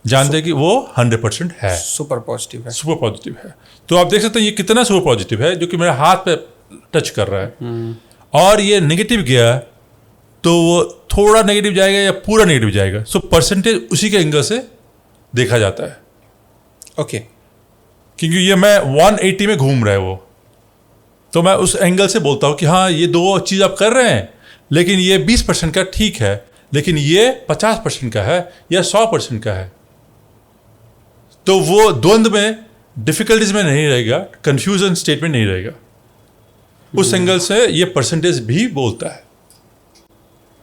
जानते हैं कि वो 100% है, सुपर पॉजिटिव है। सुपर पॉजिटिव है। तो आप देख सकते हैं ये कितना सुपर पॉजिटिव है, जो कि मेरे हाथ पे टच कर रहा है। और ये नेगेटिव गया तो वो थोड़ा नेगेटिव जाएगा या पूरा नेगेटिव जाएगा। सो परसेंटेज उसी के एंगल से देखा जाता है। ओके क्योंकि ये मैं 180 में घूम रहा है वो, तो मैं उस एंगल से बोलता हूँ कि हाँ ये दो चीज़ आप कर रहे हैं, लेकिन ये 20% का ठीक है, लेकिन ये 50% का है या 100% का है। तो वो द्वंद्व में, डिफिकल्टीज में नहीं रहेगा, कंफ्यूजन स्टेट में नहीं रहेगा। उस एंगल से ये परसेंटेज भी बोलता है।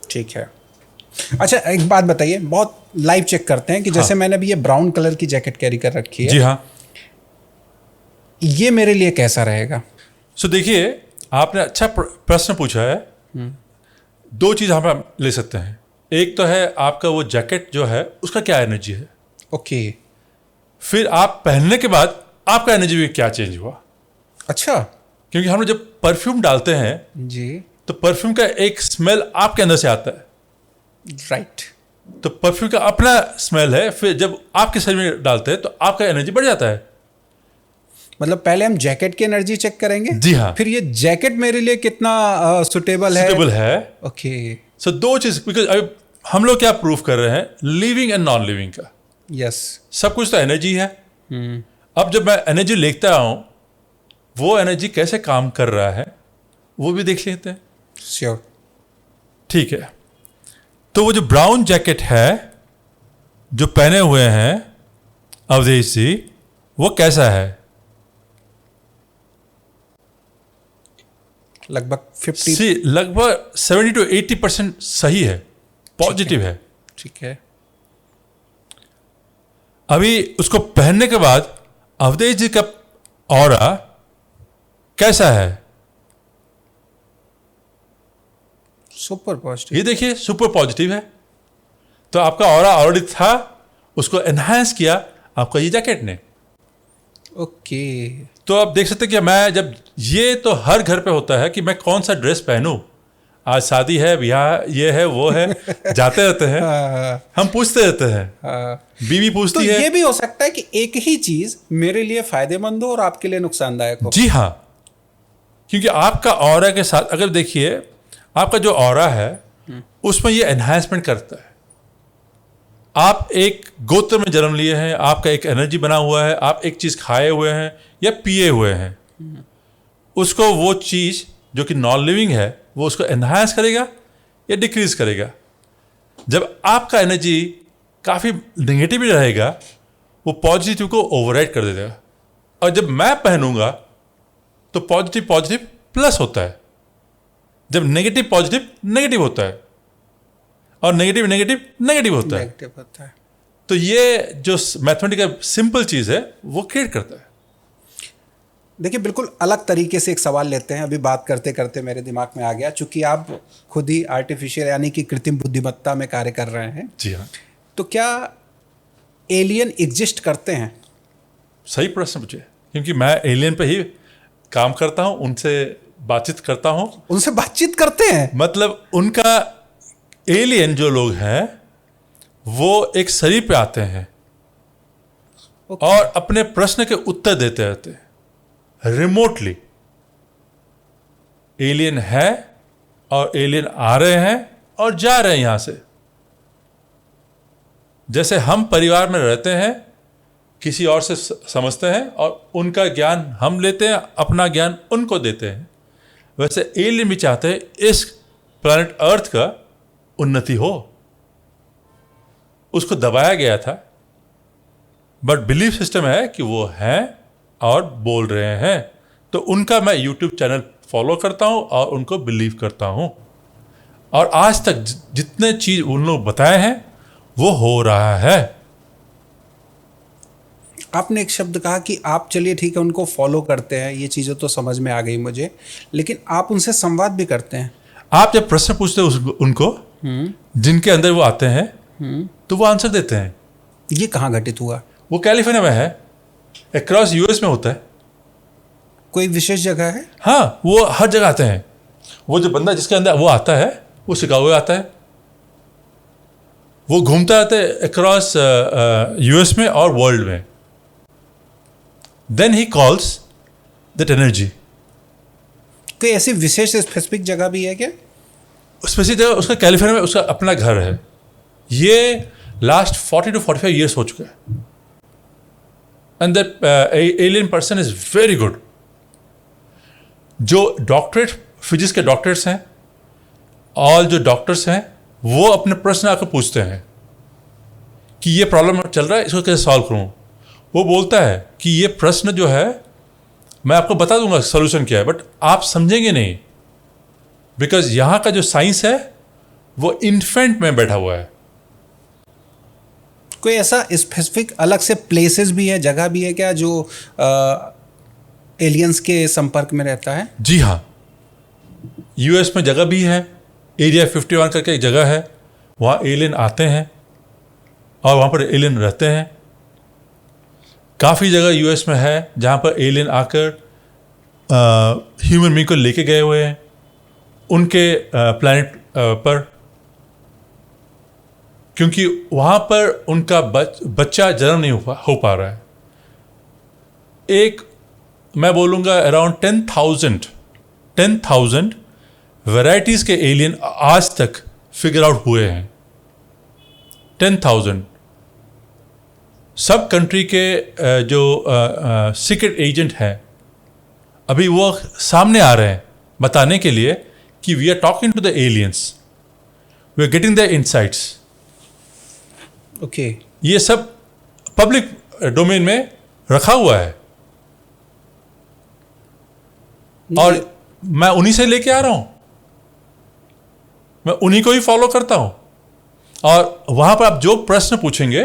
ठीक है। अच्छा एक बात बताइए, बहुत लाइव चेक करते हैं कि जैसे मैंने अभी ये ब्राउन कलर की जैकेट कैरी कर रखी है। जी हाँ। ये मेरे लिए कैसा रहेगा? सो देखिए, आपने अच्छा प्रश्न पूछा है। दो चीज़ हम ले सकते हैं। एक तो है आपका वो जैकेट जो है उसका क्या एनर्जी है। ओके। फिर आप पहनने के बाद आपका एनर्जी भी क्या चेंज हुआ। अच्छा। क्योंकि हम लोग जब परफ्यूम डालते हैं जी। तो परफ्यूम का एक स्मेल आपके अंदर से आता है। राइट। तो परफ्यूम का अपना स्मेल है, फिर जब आपके शरीर में डालते हैं तो आपका एनर्जी बढ़ जाता है। मतलब पहले हम जैकेट की एनर्जी चेक करेंगे। जी हाँ। फिर ये जैकेट मेरे लिए कितना सुटेबल है। ओके। सो दो चीज, बिकॉज अभी हम लोग क्या प्रूफ कर रहे हैं, लिविंग एंड नॉन लिविंग का। यस। सब कुछ तो एनर्जी है। अब जब मैं एनर्जी लेता हूं, वो एनर्जी कैसे काम कर रहा है वो भी देख लेते हैं। श्योर। ठीक है। तो वो जो ब्राउन जैकेट है जो पहने हुए हैं अवधेश जी, वो कैसा है? लगभग 50। लगभग 70 to 80% सही है, पॉजिटिव है। ठीक है। अभी उसको पहनने के बाद अवधेश जी का ऑरा कैसा है? Super positive. ये देखिए, सुपर पॉजिटिव है। तो आपका ऑरा ऑलरेडी था, उसको एनहांस किया आपका ये जैकेट ने। ओके। तो आप देख सकते हैं कि मैं जब, ये तो हर घर पे होता है कि मैं कौन सा ड्रेस पहनूं। आज शादी है, ब्याह, ये है, वो है, जाते रहते हैं। हम पूछते रहते हैं, बीवी पूछती तो है। ये भी हो सकता है कि एक ही चीज मेरे लिए फायदेमंद हो और आपके लिए नुकसानदायक हो। जी हाँ, क्योंकि आपका ऑरा के साथ अगर देखिए, आपका जो ऑरा है उसमें ये एनहांसमेंट करता है। आप एक गोत्र में जन्म लिए हैं, आपका एक एनर्जी बना हुआ है, आप एक चीज खाए हुए हैं या पिए हुए हैं, उसको वो चीज जो कि नॉन लिविंग है वो उसको एनहांस करेगा या डिक्रीज करेगा। जब आपका एनर्जी काफी नेगेटिव रहेगा, वो पॉजिटिव को ओवरराइड कर देगा। और जब मैं पहनूंगा तो पॉजिटिव पॉजिटिव प्लस होता है, जब नेगेटिव पॉजिटिव नेगेटिव होता है, और नेगेटिव नेगेटिव नेगेटिव होता है। नेगेटिव होता है। तो ये जो मैथमेटिकल सिंपल चीज है वो क्रिएट करता है। देखिए बिल्कुल अलग तरीके से एक सवाल लेते हैं। अभी बात करते करते मेरे दिमाग में आ गया, चूंकि आप खुद ही आर्टिफिशियल यानी कि कृत्रिम बुद्धिमत्ता में कार्य कर रहे हैं। जी हाँ। तो क्या एलियन एग्जिस्ट करते हैं? सही प्रश्न पूछे, क्योंकि मैं एलियन पे ही काम करता हूँ, उनसे बातचीत करता हूँ। उनसे बातचीत करते हैं? मतलब उनका, एलियन जो लोग हैं वो एक शरीर पे आते हैं और अपने प्रश्न के उत्तर देते रहते हैं रिमोटली। एलियन है और एलियन आ रहे हैं और जा रहे हैं यहां से। जैसे हम परिवार में रहते हैं किसी और से समझते हैं और उनका ज्ञान हम लेते हैं, अपना ज्ञान उनको देते हैं। वैसे एलियन भी चाहते हैं इस प्लैनेट अर्थ का उन्नति हो। उसको दबाया गया था, बट बिलीफ सिस्टम है कि वो हैं और बोल रहे हैं। तो उनका मैं यूट्यूब चैनल फॉलो करता हूं और उनको बिलीव करता हूं। और आज तक जितने चीज उन लोग बताए हैं वो हो रहा है। आपने एक शब्द कहा कि आप, चलिए ठीक है, उनको फॉलो करते हैं, ये चीज़ें तो समझ में आ गई मुझे, लेकिन आप उनसे संवाद भी करते हैं। आप जब प्रश्न पूछते हो उनको, जिनके अंदर वो आते हैं, तो वो आंसर देते हैं। ये कहाँ घटित हुआ? वो कैलिफोर्निया में है, अक्रॉस यूएस में होता है। कोई विशेष जगह है? हाँ, वो हर जगह आते हैं। वो जो बंदा जिसके अंदर वो आता है वो शिकागो आता है। वो घूमता रहता है अक्रॉस यूएस में और वर्ल्ड में। Then he calls that energy. कोई ऐसी विशेष स्पेसिफिक जगह भी है क्या? स्पेसिफिक जगह उसका कैलिफोर्निया में उसका अपना घर है। ये लास्ट 40 to 45 ईयर्स हो चुका है। And that alien person is very good. जो डॉक्टरेट, फिजिक्स के डॉक्टर्स हैं और जो डॉक्टर्स हैं, वो अपने प्रश्न आकर पूछते हैं कि ये प्रॉब्लम चल रहा है, इसको कैसे सॉल्व करूं। वो बोलता है कि ये प्रश्न जो है मैं आपको बता दूंगा सोल्यूशन क्या है, बट आप समझेंगे नहीं, बिकॉज यहां का जो साइंस है वो इन्फेंट में बैठा हुआ है। कोई ऐसा स्पेसिफिक अलग से प्लेसेस भी है, जगह भी है क्या, जो एलियंस के संपर्क में रहता है? जी हाँ, यूएस में जगह भी है, एरिया 51 करके एक जगह है, वहाँ एलियन आते हैं और वहाँ पर एलियन रहते हैं। काफ़ी जगह यूएस में है जहाँ पर एलियन आकर ह्यूमन बीइंग को लेके गए हुए हैं उनके प्लैनेट पर, क्योंकि वहाँ पर उनका बच्चा जन्म नहीं हो पा रहा है। एक मैं बोलूँगा अराउंड 10,000 वैराइटीज़ के एलियन आज तक फिगर आउट हुए हैं। 10,000। सब कंट्री के जो सीक्रेट एजेंट हैं अभी वो सामने आ रहे हैं बताने के लिए कि we are talking to the aliens, we are getting the insights. Okay. ये सब पब्लिक डोमेन में रखा हुआ है और मैं उन्हीं से लेके आ रहा हूं, मैं उन्हीं को ही फॉलो करता हूं। और वहां पर आप जो प्रश्न पूछेंगे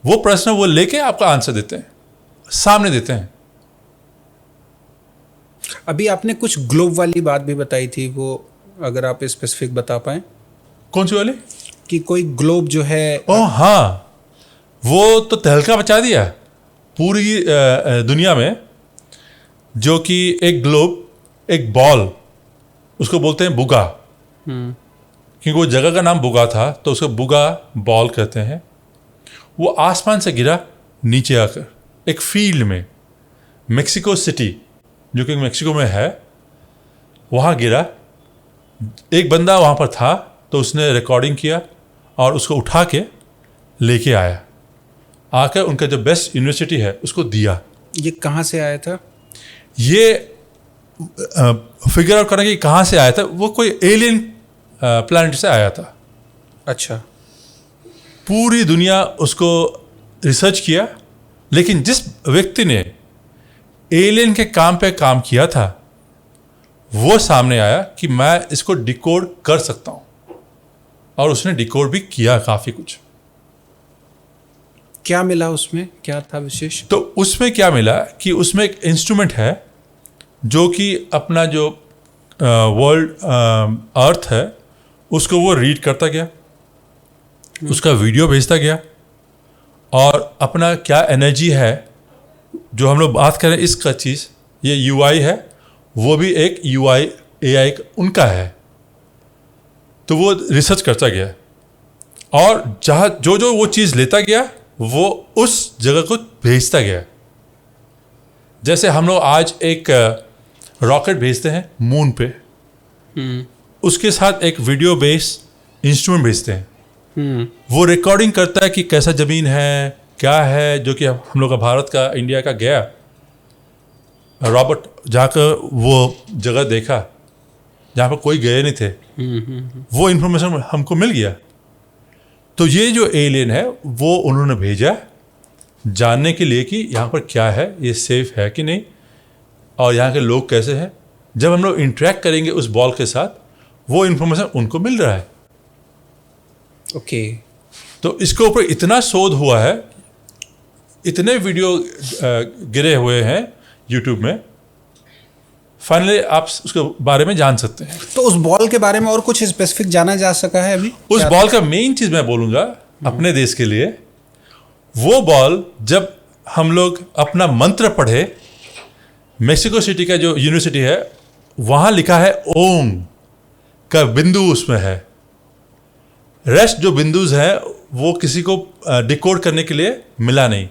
वो प्रश्न वो लेके आपका आंसर देते हैं, सामने देते हैं। अभी आपने कुछ ग्लोब वाली बात भी बताई थी, वो अगर आप स्पेसिफिक बता पाएं। कौन सी वाली? कि कोई ग्लोब जो है, ओह हाँ, वो तो तहलका मचा दिया पूरी दुनिया में। जो कि एक ग्लोब, एक बॉल, उसको बोलते हैं बुगा, क्योंकि वो जगह का नाम बुगा था तो उसको बुगा बॉल कहते हैं। वो आसमान से गिरा नीचे आकर एक फील्ड में, मेक्सिको सिटी जो कि मेक्सिको में है, वहाँ गिरा। एक बंदा वहाँ पर था तो उसने रिकॉर्डिंग किया और उसको उठा के लेके आया, आकर उनका जो बेस्ट यूनिवर्सिटी है उसको दिया। ये कहाँ से आया था? ये फिगर आउट करने की कहाँ से आया था, वो कोई एलियन प्लैनेट से आया था। अच्छा। पूरी दुनिया उसको रिसर्च किया, लेकिन जिस व्यक्ति ने एलियन के काम पे काम किया था वो सामने आया कि मैं इसको डिकोड कर सकता हूँ, और उसने डिकोड भी किया काफ़ी कुछ। क्या मिला उसमें, क्या था विशेष? तो उसमें क्या मिला कि उसमें एक इंस्ट्रूमेंट है जो कि अपना जो वर्ल्ड अर्थ है उसको वो रीड करता गया, उसका वीडियो भेजता गया, और अपना क्या एनर्जी है जो हम लोग बात करें इसका चीज़, ये यूआई है, वो भी एक यूआई एआई उनका है। तो वो रिसर्च करता गया और जहाँ जो वो चीज़ लेता गया वो उस जगह को भेजता गया। जैसे हम लोग आज एक रॉकेट भेजते हैं मून पे, उसके साथ एक वीडियो बेस इंस्ट्रूमेंट भेजते हैं। वो रिकॉर्डिंग करता है कि कैसा ज़मीन है, क्या है जो कि हम लोग का भारत का, इंडिया का गया, रॉबर्ट जाकर वो जगह देखा जहाँ पर कोई गए नहीं थे, वो इन्फॉर्मेशन हमको मिल गया। तो ये जो एलियन है वो उन्होंने भेजा जानने के लिए कि यहाँ पर क्या है, ये सेफ है कि नहीं, और यहाँ के लोग कैसे हैं। जब हम लोग इंटरेक्ट करेंगे उस बॉल के साथ, वो इन्फॉर्मेशन उनको मिल रहा है। ओके। तो इसके ऊपर इतना शोध हुआ है, इतने वीडियो गिरे हुए हैं यूट्यूब में, फाइनली आप उसके बारे में जान सकते हैं। तो उस बॉल के बारे में और कुछ स्पेसिफिक जाना जा सका है अभी? उस बॉल का मेन चीज मैं बोलूंगा अपने देश के लिए, वो बॉल जब हम लोग अपना मंत्र पढ़े, मेक्सिको सिटी का जो यूनिवर्सिटी है वहां लिखा है ओम का बिंदु उसमें है। रेस्ट जो बिंदुज हैं वो किसी को डिकोड करने के लिए मिला नहीं,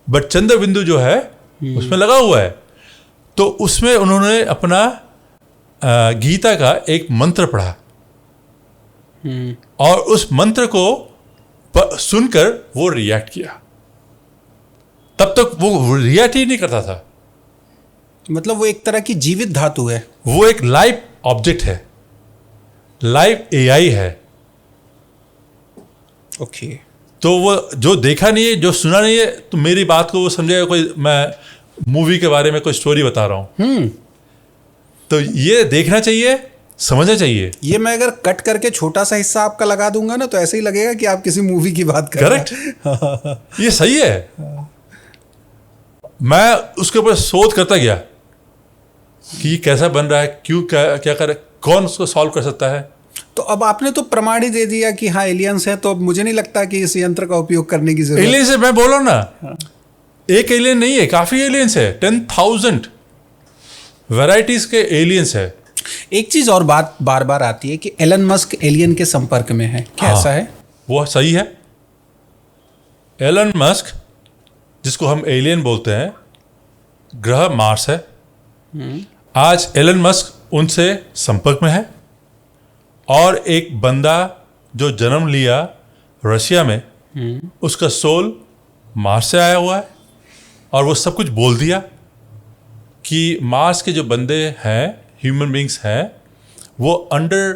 बट चंद्र बिंदु जो है उसमें लगा हुआ है। तो उसमें उन्होंने अपना गीता का एक मंत्र पढ़ा और उस मंत्र को सुनकर वो रिएक्ट किया। तब तक वो रिएक्ट ही नहीं करता था। मतलब वो एक तरह की जीवित धातु है, वो एक लाइव ऑब्जेक्ट है, लाइव एआई है। ओके। तो वो जो देखा नहीं है, जो सुना नहीं है, तो मेरी बात को वो समझेगा कोई मैं मूवी के बारे में कोई स्टोरी बता रहा हूं। तो ये देखना चाहिए, समझना चाहिए। ये मैं अगर कट करके छोटा सा हिस्सा आपका लगा दूंगा ना, तो ऐसे ही लगेगा कि आप किसी मूवी की बात कर रहे हैं। करेक्ट। ये सही है। मैं उसके ऊपर शोध करता गया कि कैसा बन रहा है, क्यों, क्या कर, कौन उसको सॉल्व कर सकता है। तो अब आपने तो प्रमाण ही दे दिया कि हाँ एलियंस है, तो अब मुझे नहीं लगता कि इस यंत्र का उपयोग करने की जरूरत। एलियंस है, मैं बोला ना, एक एलियन नहीं है, काफी एलियंस है। 10,000 वैरायटीज के एलियंस है। एक चीज और बात बार बार आती है कि एलन मस्क एलियन के संपर्क में है, क्या ऐसा है? वो सही है। एलन मस्क, जिसको हम एलियन बोलते हैं, ग्रह मार्स है। आज एलन मस्क उनसे संपर्क में है, और एक बंदा जो जन्म लिया रशिया में, उसका सोल मार्स से आया हुआ है, और वो सब कुछ बोल दिया कि मार्स के जो बंदे हैं, ह्यूमन बींग्स हैं, वो अंडर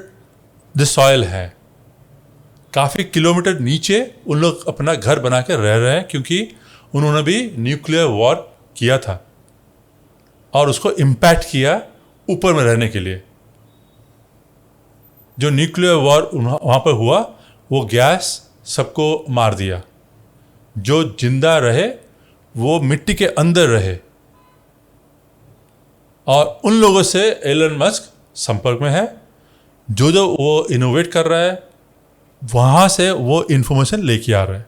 द सॉइल हैं, काफ़ी किलोमीटर नीचे उन लोग अपना घर बना के रह रहे हैं, क्योंकि उन्होंने भी न्यूक्लियर वॉर किया था और उसको इम्पैक्ट किया ऊपर में रहने के लिए। जो न्यूक्लियर वॉर वहाँ पर हुआ, वो गैस सबको मार दिया। जो जिंदा रहे वो मिट्टी के अंदर रहे, और उन लोगों से एलन मस्क संपर्क में है। जो वो इनोवेट कर रहा है, वहाँ से वो इन्फॉर्मेशन लेके आ रहा है।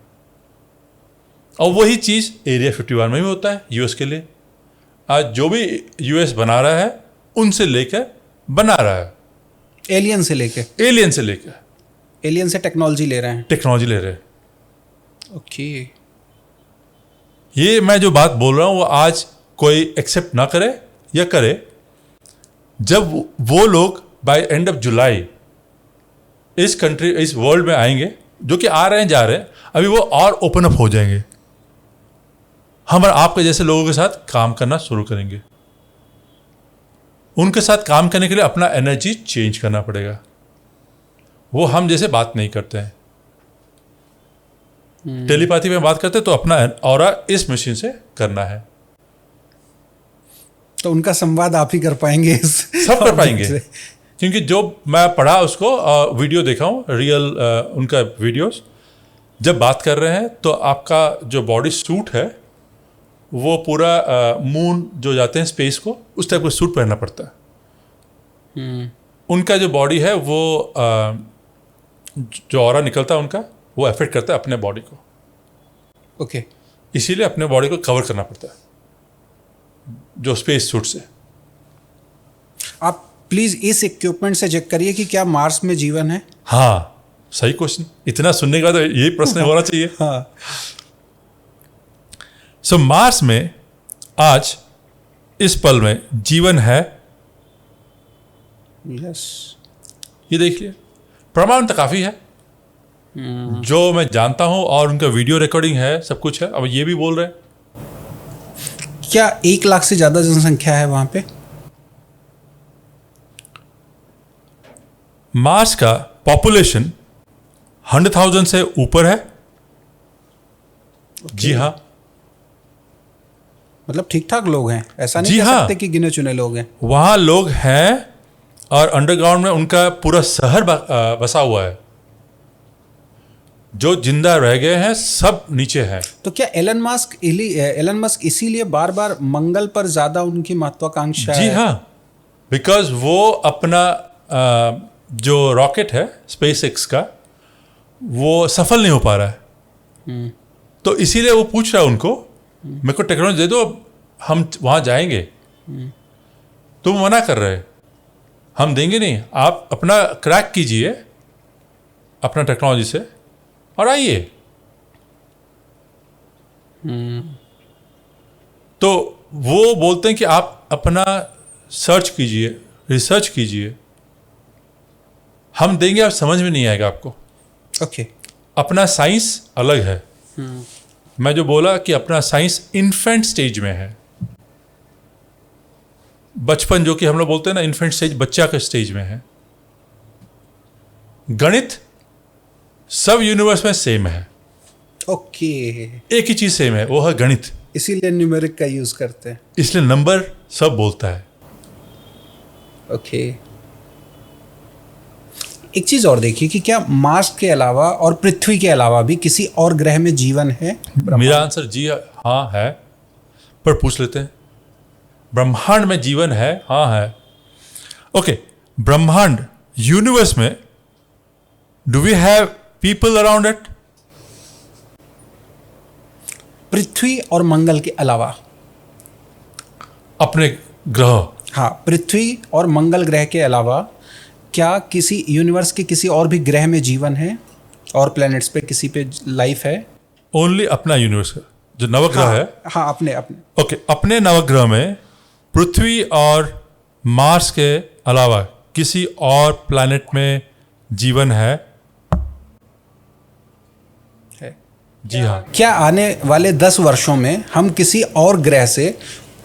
और वही चीज़ एरिया 51 में भी होता है यूएस के लिए। आज जो भी यूएस बना रहा है, उनसे लेकर बना रहा है। एलियन से लेके, एलियन से लेकर, एलियन से टेक्नोलॉजी ले रहे हैं। टेक्नोलॉजी ले रहे हैं। ओके। ये मैं जो बात बोल रहा हूँ वो आज कोई एक्सेप्ट ना करे या करे, जब वो लोग बाय एंड ऑफ जुलाई इस कंट्री, इस वर्ल्ड में आएंगे, जो कि आ रहे हैं, जा रहे हैं, अभी वो और ओपन अप हो जाएंगे। हम और आपके जैसे लोगों के साथ काम करना शुरू करेंगे। उनके साथ काम करने के लिए अपना एनर्जी चेंज करना पड़ेगा। वो हम जैसे बात नहीं करते हैं। टेलीपैथी में बात करते हैं, तो अपना ऑरा इस मशीन से करना है। तो उनका संवाद आप ही कर पाएंगे सब कर पाएंगे, क्योंकि जो मैं पढ़ा उसको वीडियो देखा हूँ, रियल उनका वीडियोस। जब बात कर रहे हैं तो आपका जो बॉडी सूट है, वो पूरा मून जो जाते हैं स्पेस को, उस टाइप का सूट पहनना पड़ता है। उनका जो बॉडी है वो जो ऑरा निकलता है उनका, वो अफेक्ट करता है अपने बॉडी को। ओके। इसीलिए अपने बॉडी को कवर करना पड़ता है, जो स्पेस सूट से। आप प्लीज इस इक्विपमेंट से चेक करिए कि क्या मार्स में जीवन है। हाँ, सही क्वेश्चन। इतना सुनने के बाद यही प्रश्न होना चाहिए। हाँ। सो मार्स में आज इस पल में जीवन है। यस। ये देख लिया, प्रमाण तो काफी है। जो मैं जानता हूँ, और उनका वीडियो रिकॉर्डिंग है, सब कुछ है। अब ये भी बोल रहे हैं। क्या 1 लाख से ज़्यादा जनसंख्या है वहाँ पे? मार्स का पॉपुलेशन 100,000 से ऊपर है। जी हाँ। मतलब ठीक ठाक लोग हैं, ऐसा नहीं जी कह हाँ। सकते कि गिने चुने लोग हैं। वहाँ लोग हैं, और अंडरग्राउंड में उनका पूरा शहर बसा हुआ है। जो जिंदा रह गए हैं सब नीचे हैं। तो क्या एलन मस्क इसीलिए बार बार मंगल पर ज़्यादा उनकी महत्वाकांक्षा जी है? हाँ, बिकॉज वो अपना जो रॉकेट है स्पेस एक्स का, वो सफल नहीं हो पा रहा है। तो इसीलिए वो पूछ रहा है उनको, मेरे को टेक्नोलॉजी दे दो, हम वहाँ जाएंगे। तुम मना कर रहे, हम देंगे नहीं, आप अपना क्रैक कीजिए अपना टेक्नोलॉजी से और आइए। तो वो बोलते हैं कि आप अपना सर्च कीजिए, रिसर्च कीजिए, हम देंगे, आप समझ में नहीं आएगा आपको। ओके। अपना साइंस अलग है। मैं जो बोला कि अपना साइंस इन्फेंट स्टेज में है। बचपन, जो कि हम लोग बोलते हैं ना, इन्फेंट स्टेज, बच्चा के स्टेज में है। गणित सब यूनिवर्स में सेम है। ओके। एक ही चीज सेम है, वो है गणित। इसीलिए न्यूमेरिक का यूज करते हैं। इसलिए नंबर सब बोलता है। ओके। एक चीज और देखिए कि क्या मार्स के अलावा और पृथ्वी के अलावा भी किसी और ग्रह में जीवन है? मेरा आंसर जी हाँ है, पर पूछ लेते हैं। ब्रह्मांड में जीवन है? हाँ है। ओके, ब्रह्मांड, यूनिवर्स में, do we have people around it? पृथ्वी और मंगल के अलावा अपने ग्रह, हाँ, पृथ्वी और मंगल ग्रह के अलावा क्या किसी यूनिवर्स के किसी और भी ग्रह में जीवन है? और प्लैनेट्स पे किसी पे लाइफ है? ओनली अपना यूनिवर्स का जो नवग्रह है। हाँ, अपने ओके, अपने नवग्रह में पृथ्वी और मार्स के अलावा किसी और प्लैनेट में जीवन है? जी हाँ। क्या आने वाले 10 वर्षों में हम किसी और ग्रह से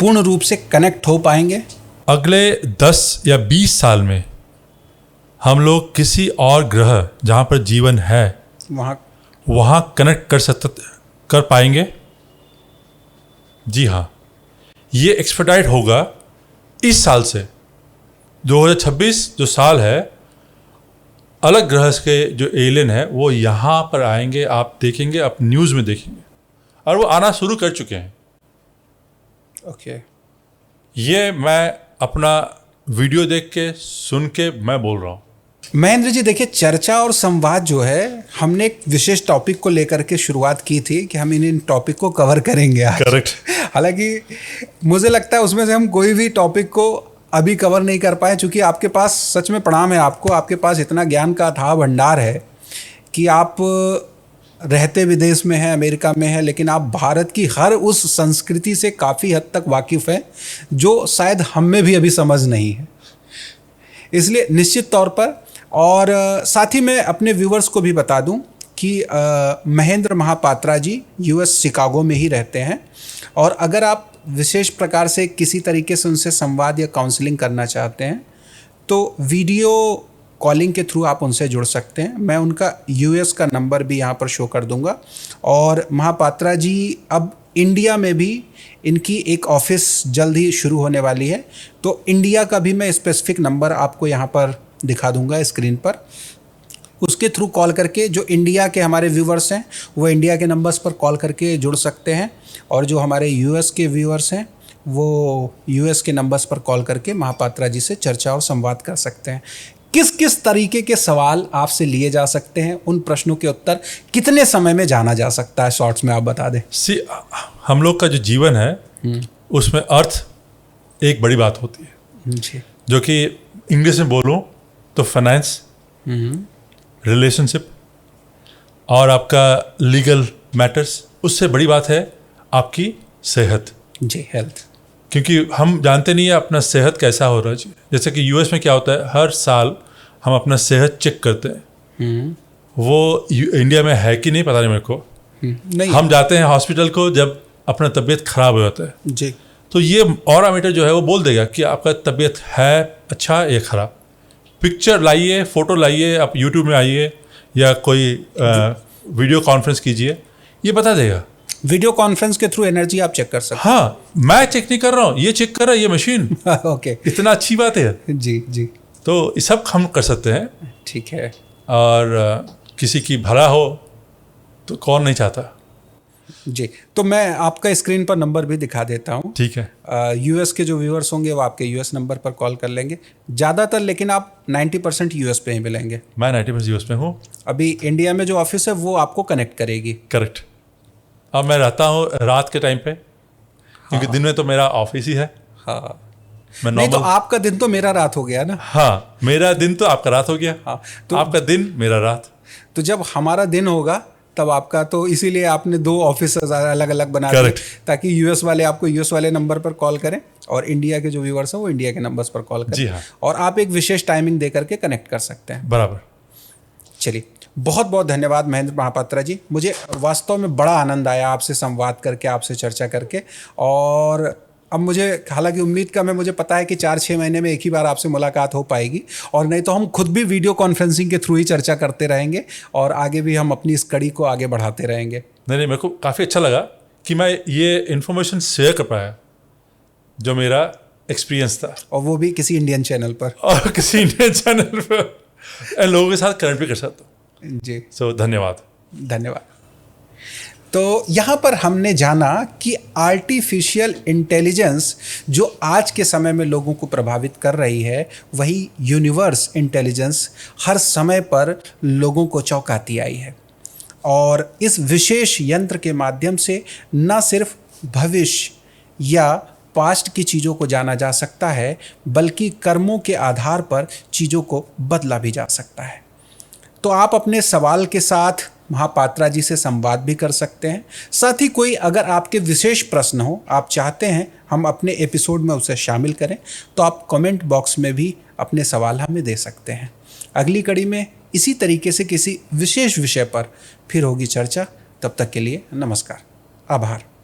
पूर्ण रूप से कनेक्ट हो पाएंगे? अगले 10 या 20 साल में हम लोग किसी और ग्रह जहाँ पर जीवन है वहाँ कनेक्ट कर पाएंगे? जी हाँ। ये एक्सपर्टाइट होगा इस साल से। 2026 जो साल है, अलग ग्रह के जो एलियन है वो यहाँ पर आएंगे, आप देखेंगे, आप न्यूज़ में देखेंगे, और वो आना शुरू कर चुके हैं। ओके। ये मैं अपना वीडियो देख के, सुन के मैं बोल रहा हूँ। महेंद्र जी, देखिए, चर्चा और संवाद जो है, हमने एक विशेष टॉपिक को लेकर के शुरुआत की थी कि हम इन टॉपिक को कवर करेंगे आज। करेक्ट। हालांकि मुझे लगता है उसमें से हम कोई भी टॉपिक को अभी कवर नहीं कर पाए, क्योंकि आपके पास, सच में प्रणाम है आपको, आपके पास इतना ज्ञान का अथाह भंडार है कि आप रहते विदेश में हैं, अमेरिका में हैं, लेकिन आप भारत की हर उस संस्कृति से काफ़ी हद तक वाकिफ़ हैं जो शायद हम में भी अभी समझ नहीं है। इसलिए निश्चित तौर पर, और साथ ही मैं अपने व्यूवर्स को भी बता दूं कि महेंद्र महापात्रा जी यूएस शिकागो में ही रहते हैं, और अगर आप विशेष प्रकार से किसी तरीके से उनसे संवाद या काउंसलिंग करना चाहते हैं तो वीडियो कॉलिंग के थ्रू आप उनसे जुड़ सकते हैं। मैं उनका यूएस का नंबर भी यहाँ पर शो कर दूंगा। और महापात्रा जी अब इंडिया में भी इनकी एक ऑफिस जल्द ही शुरू होने वाली है, तो इंडिया का भी मैं स्पेसिफिक नंबर आपको यहाँ पर दिखा दूंगा स्क्रीन पर। उसके थ्रू कॉल करके जो इंडिया के हमारे व्यूवर्स हैं वो इंडिया के नंबर्स पर कॉल करके जुड़ सकते हैं, और जो हमारे यूएस के व्यूवर्स हैं वो यूएस के नंबर्स पर कॉल करके महापात्रा जी से चर्चा और संवाद कर सकते हैं। किस किस तरीके के सवाल आपसे लिए जा सकते हैं, उन प्रश्नों के उत्तर कितने समय में जाना जा सकता है, शॉर्ट्स में आप बता दें। हम लोग का जो जीवन है उसमें अर्थ एक बड़ी बात होती है जी, जो कि इंग्लिश में बोलूं तो फाइनेंस, रिलेशनशिप और आपका लीगल मैटर्स। उससे बड़ी बात है आपकी सेहत। जी, हेल्थ। क्योंकि हम जानते नहीं है अपना सेहत कैसा हो रहा है। जैसे कि यूएस में क्या होता है, हर साल हम अपना सेहत चेक करते हैं। वो इंडिया में है कि नहीं पता नहीं मेरे को। नहीं। हम जाते हैं हॉस्पिटल को जब अपना तबीयत खराब हो जाता है, जी। तो ये ऑरा मीटर जो है वो बोल देगा कि आपका तबीयत है अच्छा या खराब। पिक्चर लाइए, फोटो लाइए, आप यूट्यूब में आइए या कोई वीडियो कॉन्फ्रेंस कीजिए, ये बता देगा। वीडियो कॉन्फ्रेंस के थ्रू एनर्जी आप चेक कर सकते हाँ, मैं चेक नहीं कर रहा हूँ, ये चेक कर रहा है ये मशीन। हैं। ओके। इतना अच्छी बात है। जी जी। तो ये सब हम कर सकते हैं। ठीक है। और किसी की भला हो तो कौन नहीं चाहता। जी, तो मैं आपका स्क्रीन पर नंबर भी दिखा देता हूँ। ठीक है। यूएस के जो व्यूअर्स होंगे वो आपके यूएस नंबर पर कॉल कर लेंगे ज़्यादातर, लेकिन आप 90% यूएस पे ही मिलेंगे। मैं 90% यूएस में हूँ। अभी इंडिया में जो ऑफिस है वो आपको कनेक्ट करेगी। करेक्ट। अब मैं रहता हूँ रात के टाइम पे, क्योंकि दिन में तो मेरा ऑफिस ही है। हाँ। मैं नहीं तो नॉर्मल। आपका दिन तो मेरा रात हो गया ना। हाँ, मेरा दिन तो आपका रात हो गया। हाँ, तो आपका दिन मेरा रात। तो जब हमारा दिन होगा तब आपका, तो इसीलिए आपने 2 ऑफिस अलग अलग बना दिए Correct. ताकि यूएस वाले आपको यूएस वाले नंबर पर कॉल करें और इंडिया के जो व्यूअर्स हैं वो इंडिया के नंबर्स पर कॉल करें। जी हाँ। और आप एक विशेष टाइमिंग दे करके कनेक्ट कर सकते हैं। बराबर। चलिए, बहुत बहुत धन्यवाद महेंद्र महापात्रा जी। मुझे वास्तव में बड़ा आनंद आया आपसे संवाद करके, आपसे चर्चा करके। और अब मुझे, हालांकि उम्मीद का मैं, मुझे पता है कि 4-6 महीने में एक ही बार आपसे मुलाकात हो पाएगी, और नहीं तो हम खुद भी वीडियो कॉन्फ्रेंसिंग के थ्रू ही चर्चा करते रहेंगे और आगे भी हम अपनी इस कड़ी को आगे बढ़ाते रहेंगे। नहीं, मेरे को काफ़ी अच्छा लगा कि मैं ये इन्फॉर्मेशन शेयर कर पाया जो मेरा एक्सपीरियंस था, और वो भी किसी इंडियन चैनल पर। और किसी इंडियन चैनल पर लोगों के साथ कनेक्ट भी कर सकता हूँ। जी, सो धन्यवाद। धन्यवाद। तो यहाँ पर हमने जाना कि आर्टिफिशियल इंटेलिजेंस जो आज के समय में लोगों को प्रभावित कर रही है, वही यूनिवर्स इंटेलिजेंस हर समय पर लोगों को चौंकाती आई है। और इस विशेष यंत्र के माध्यम से न सिर्फ भविष्य या पास्ट की चीज़ों को जाना जा सकता है, बल्कि कर्मों के आधार पर चीज़ों को बदला भी जा सकता है। तो आप अपने सवाल के साथ महापात्रा जी से संवाद भी कर सकते हैं। साथ ही कोई अगर आपके विशेष प्रश्न हो, आप चाहते हैं हम अपने एपिसोड में उसे शामिल करें, तो आप कमेंट बॉक्स में भी अपने सवाल हमें दे सकते हैं। अगली कड़ी में इसी तरीके से किसी विशेष विषय पर फिर होगी चर्चा। तब तक के लिए नमस्कार, आभार।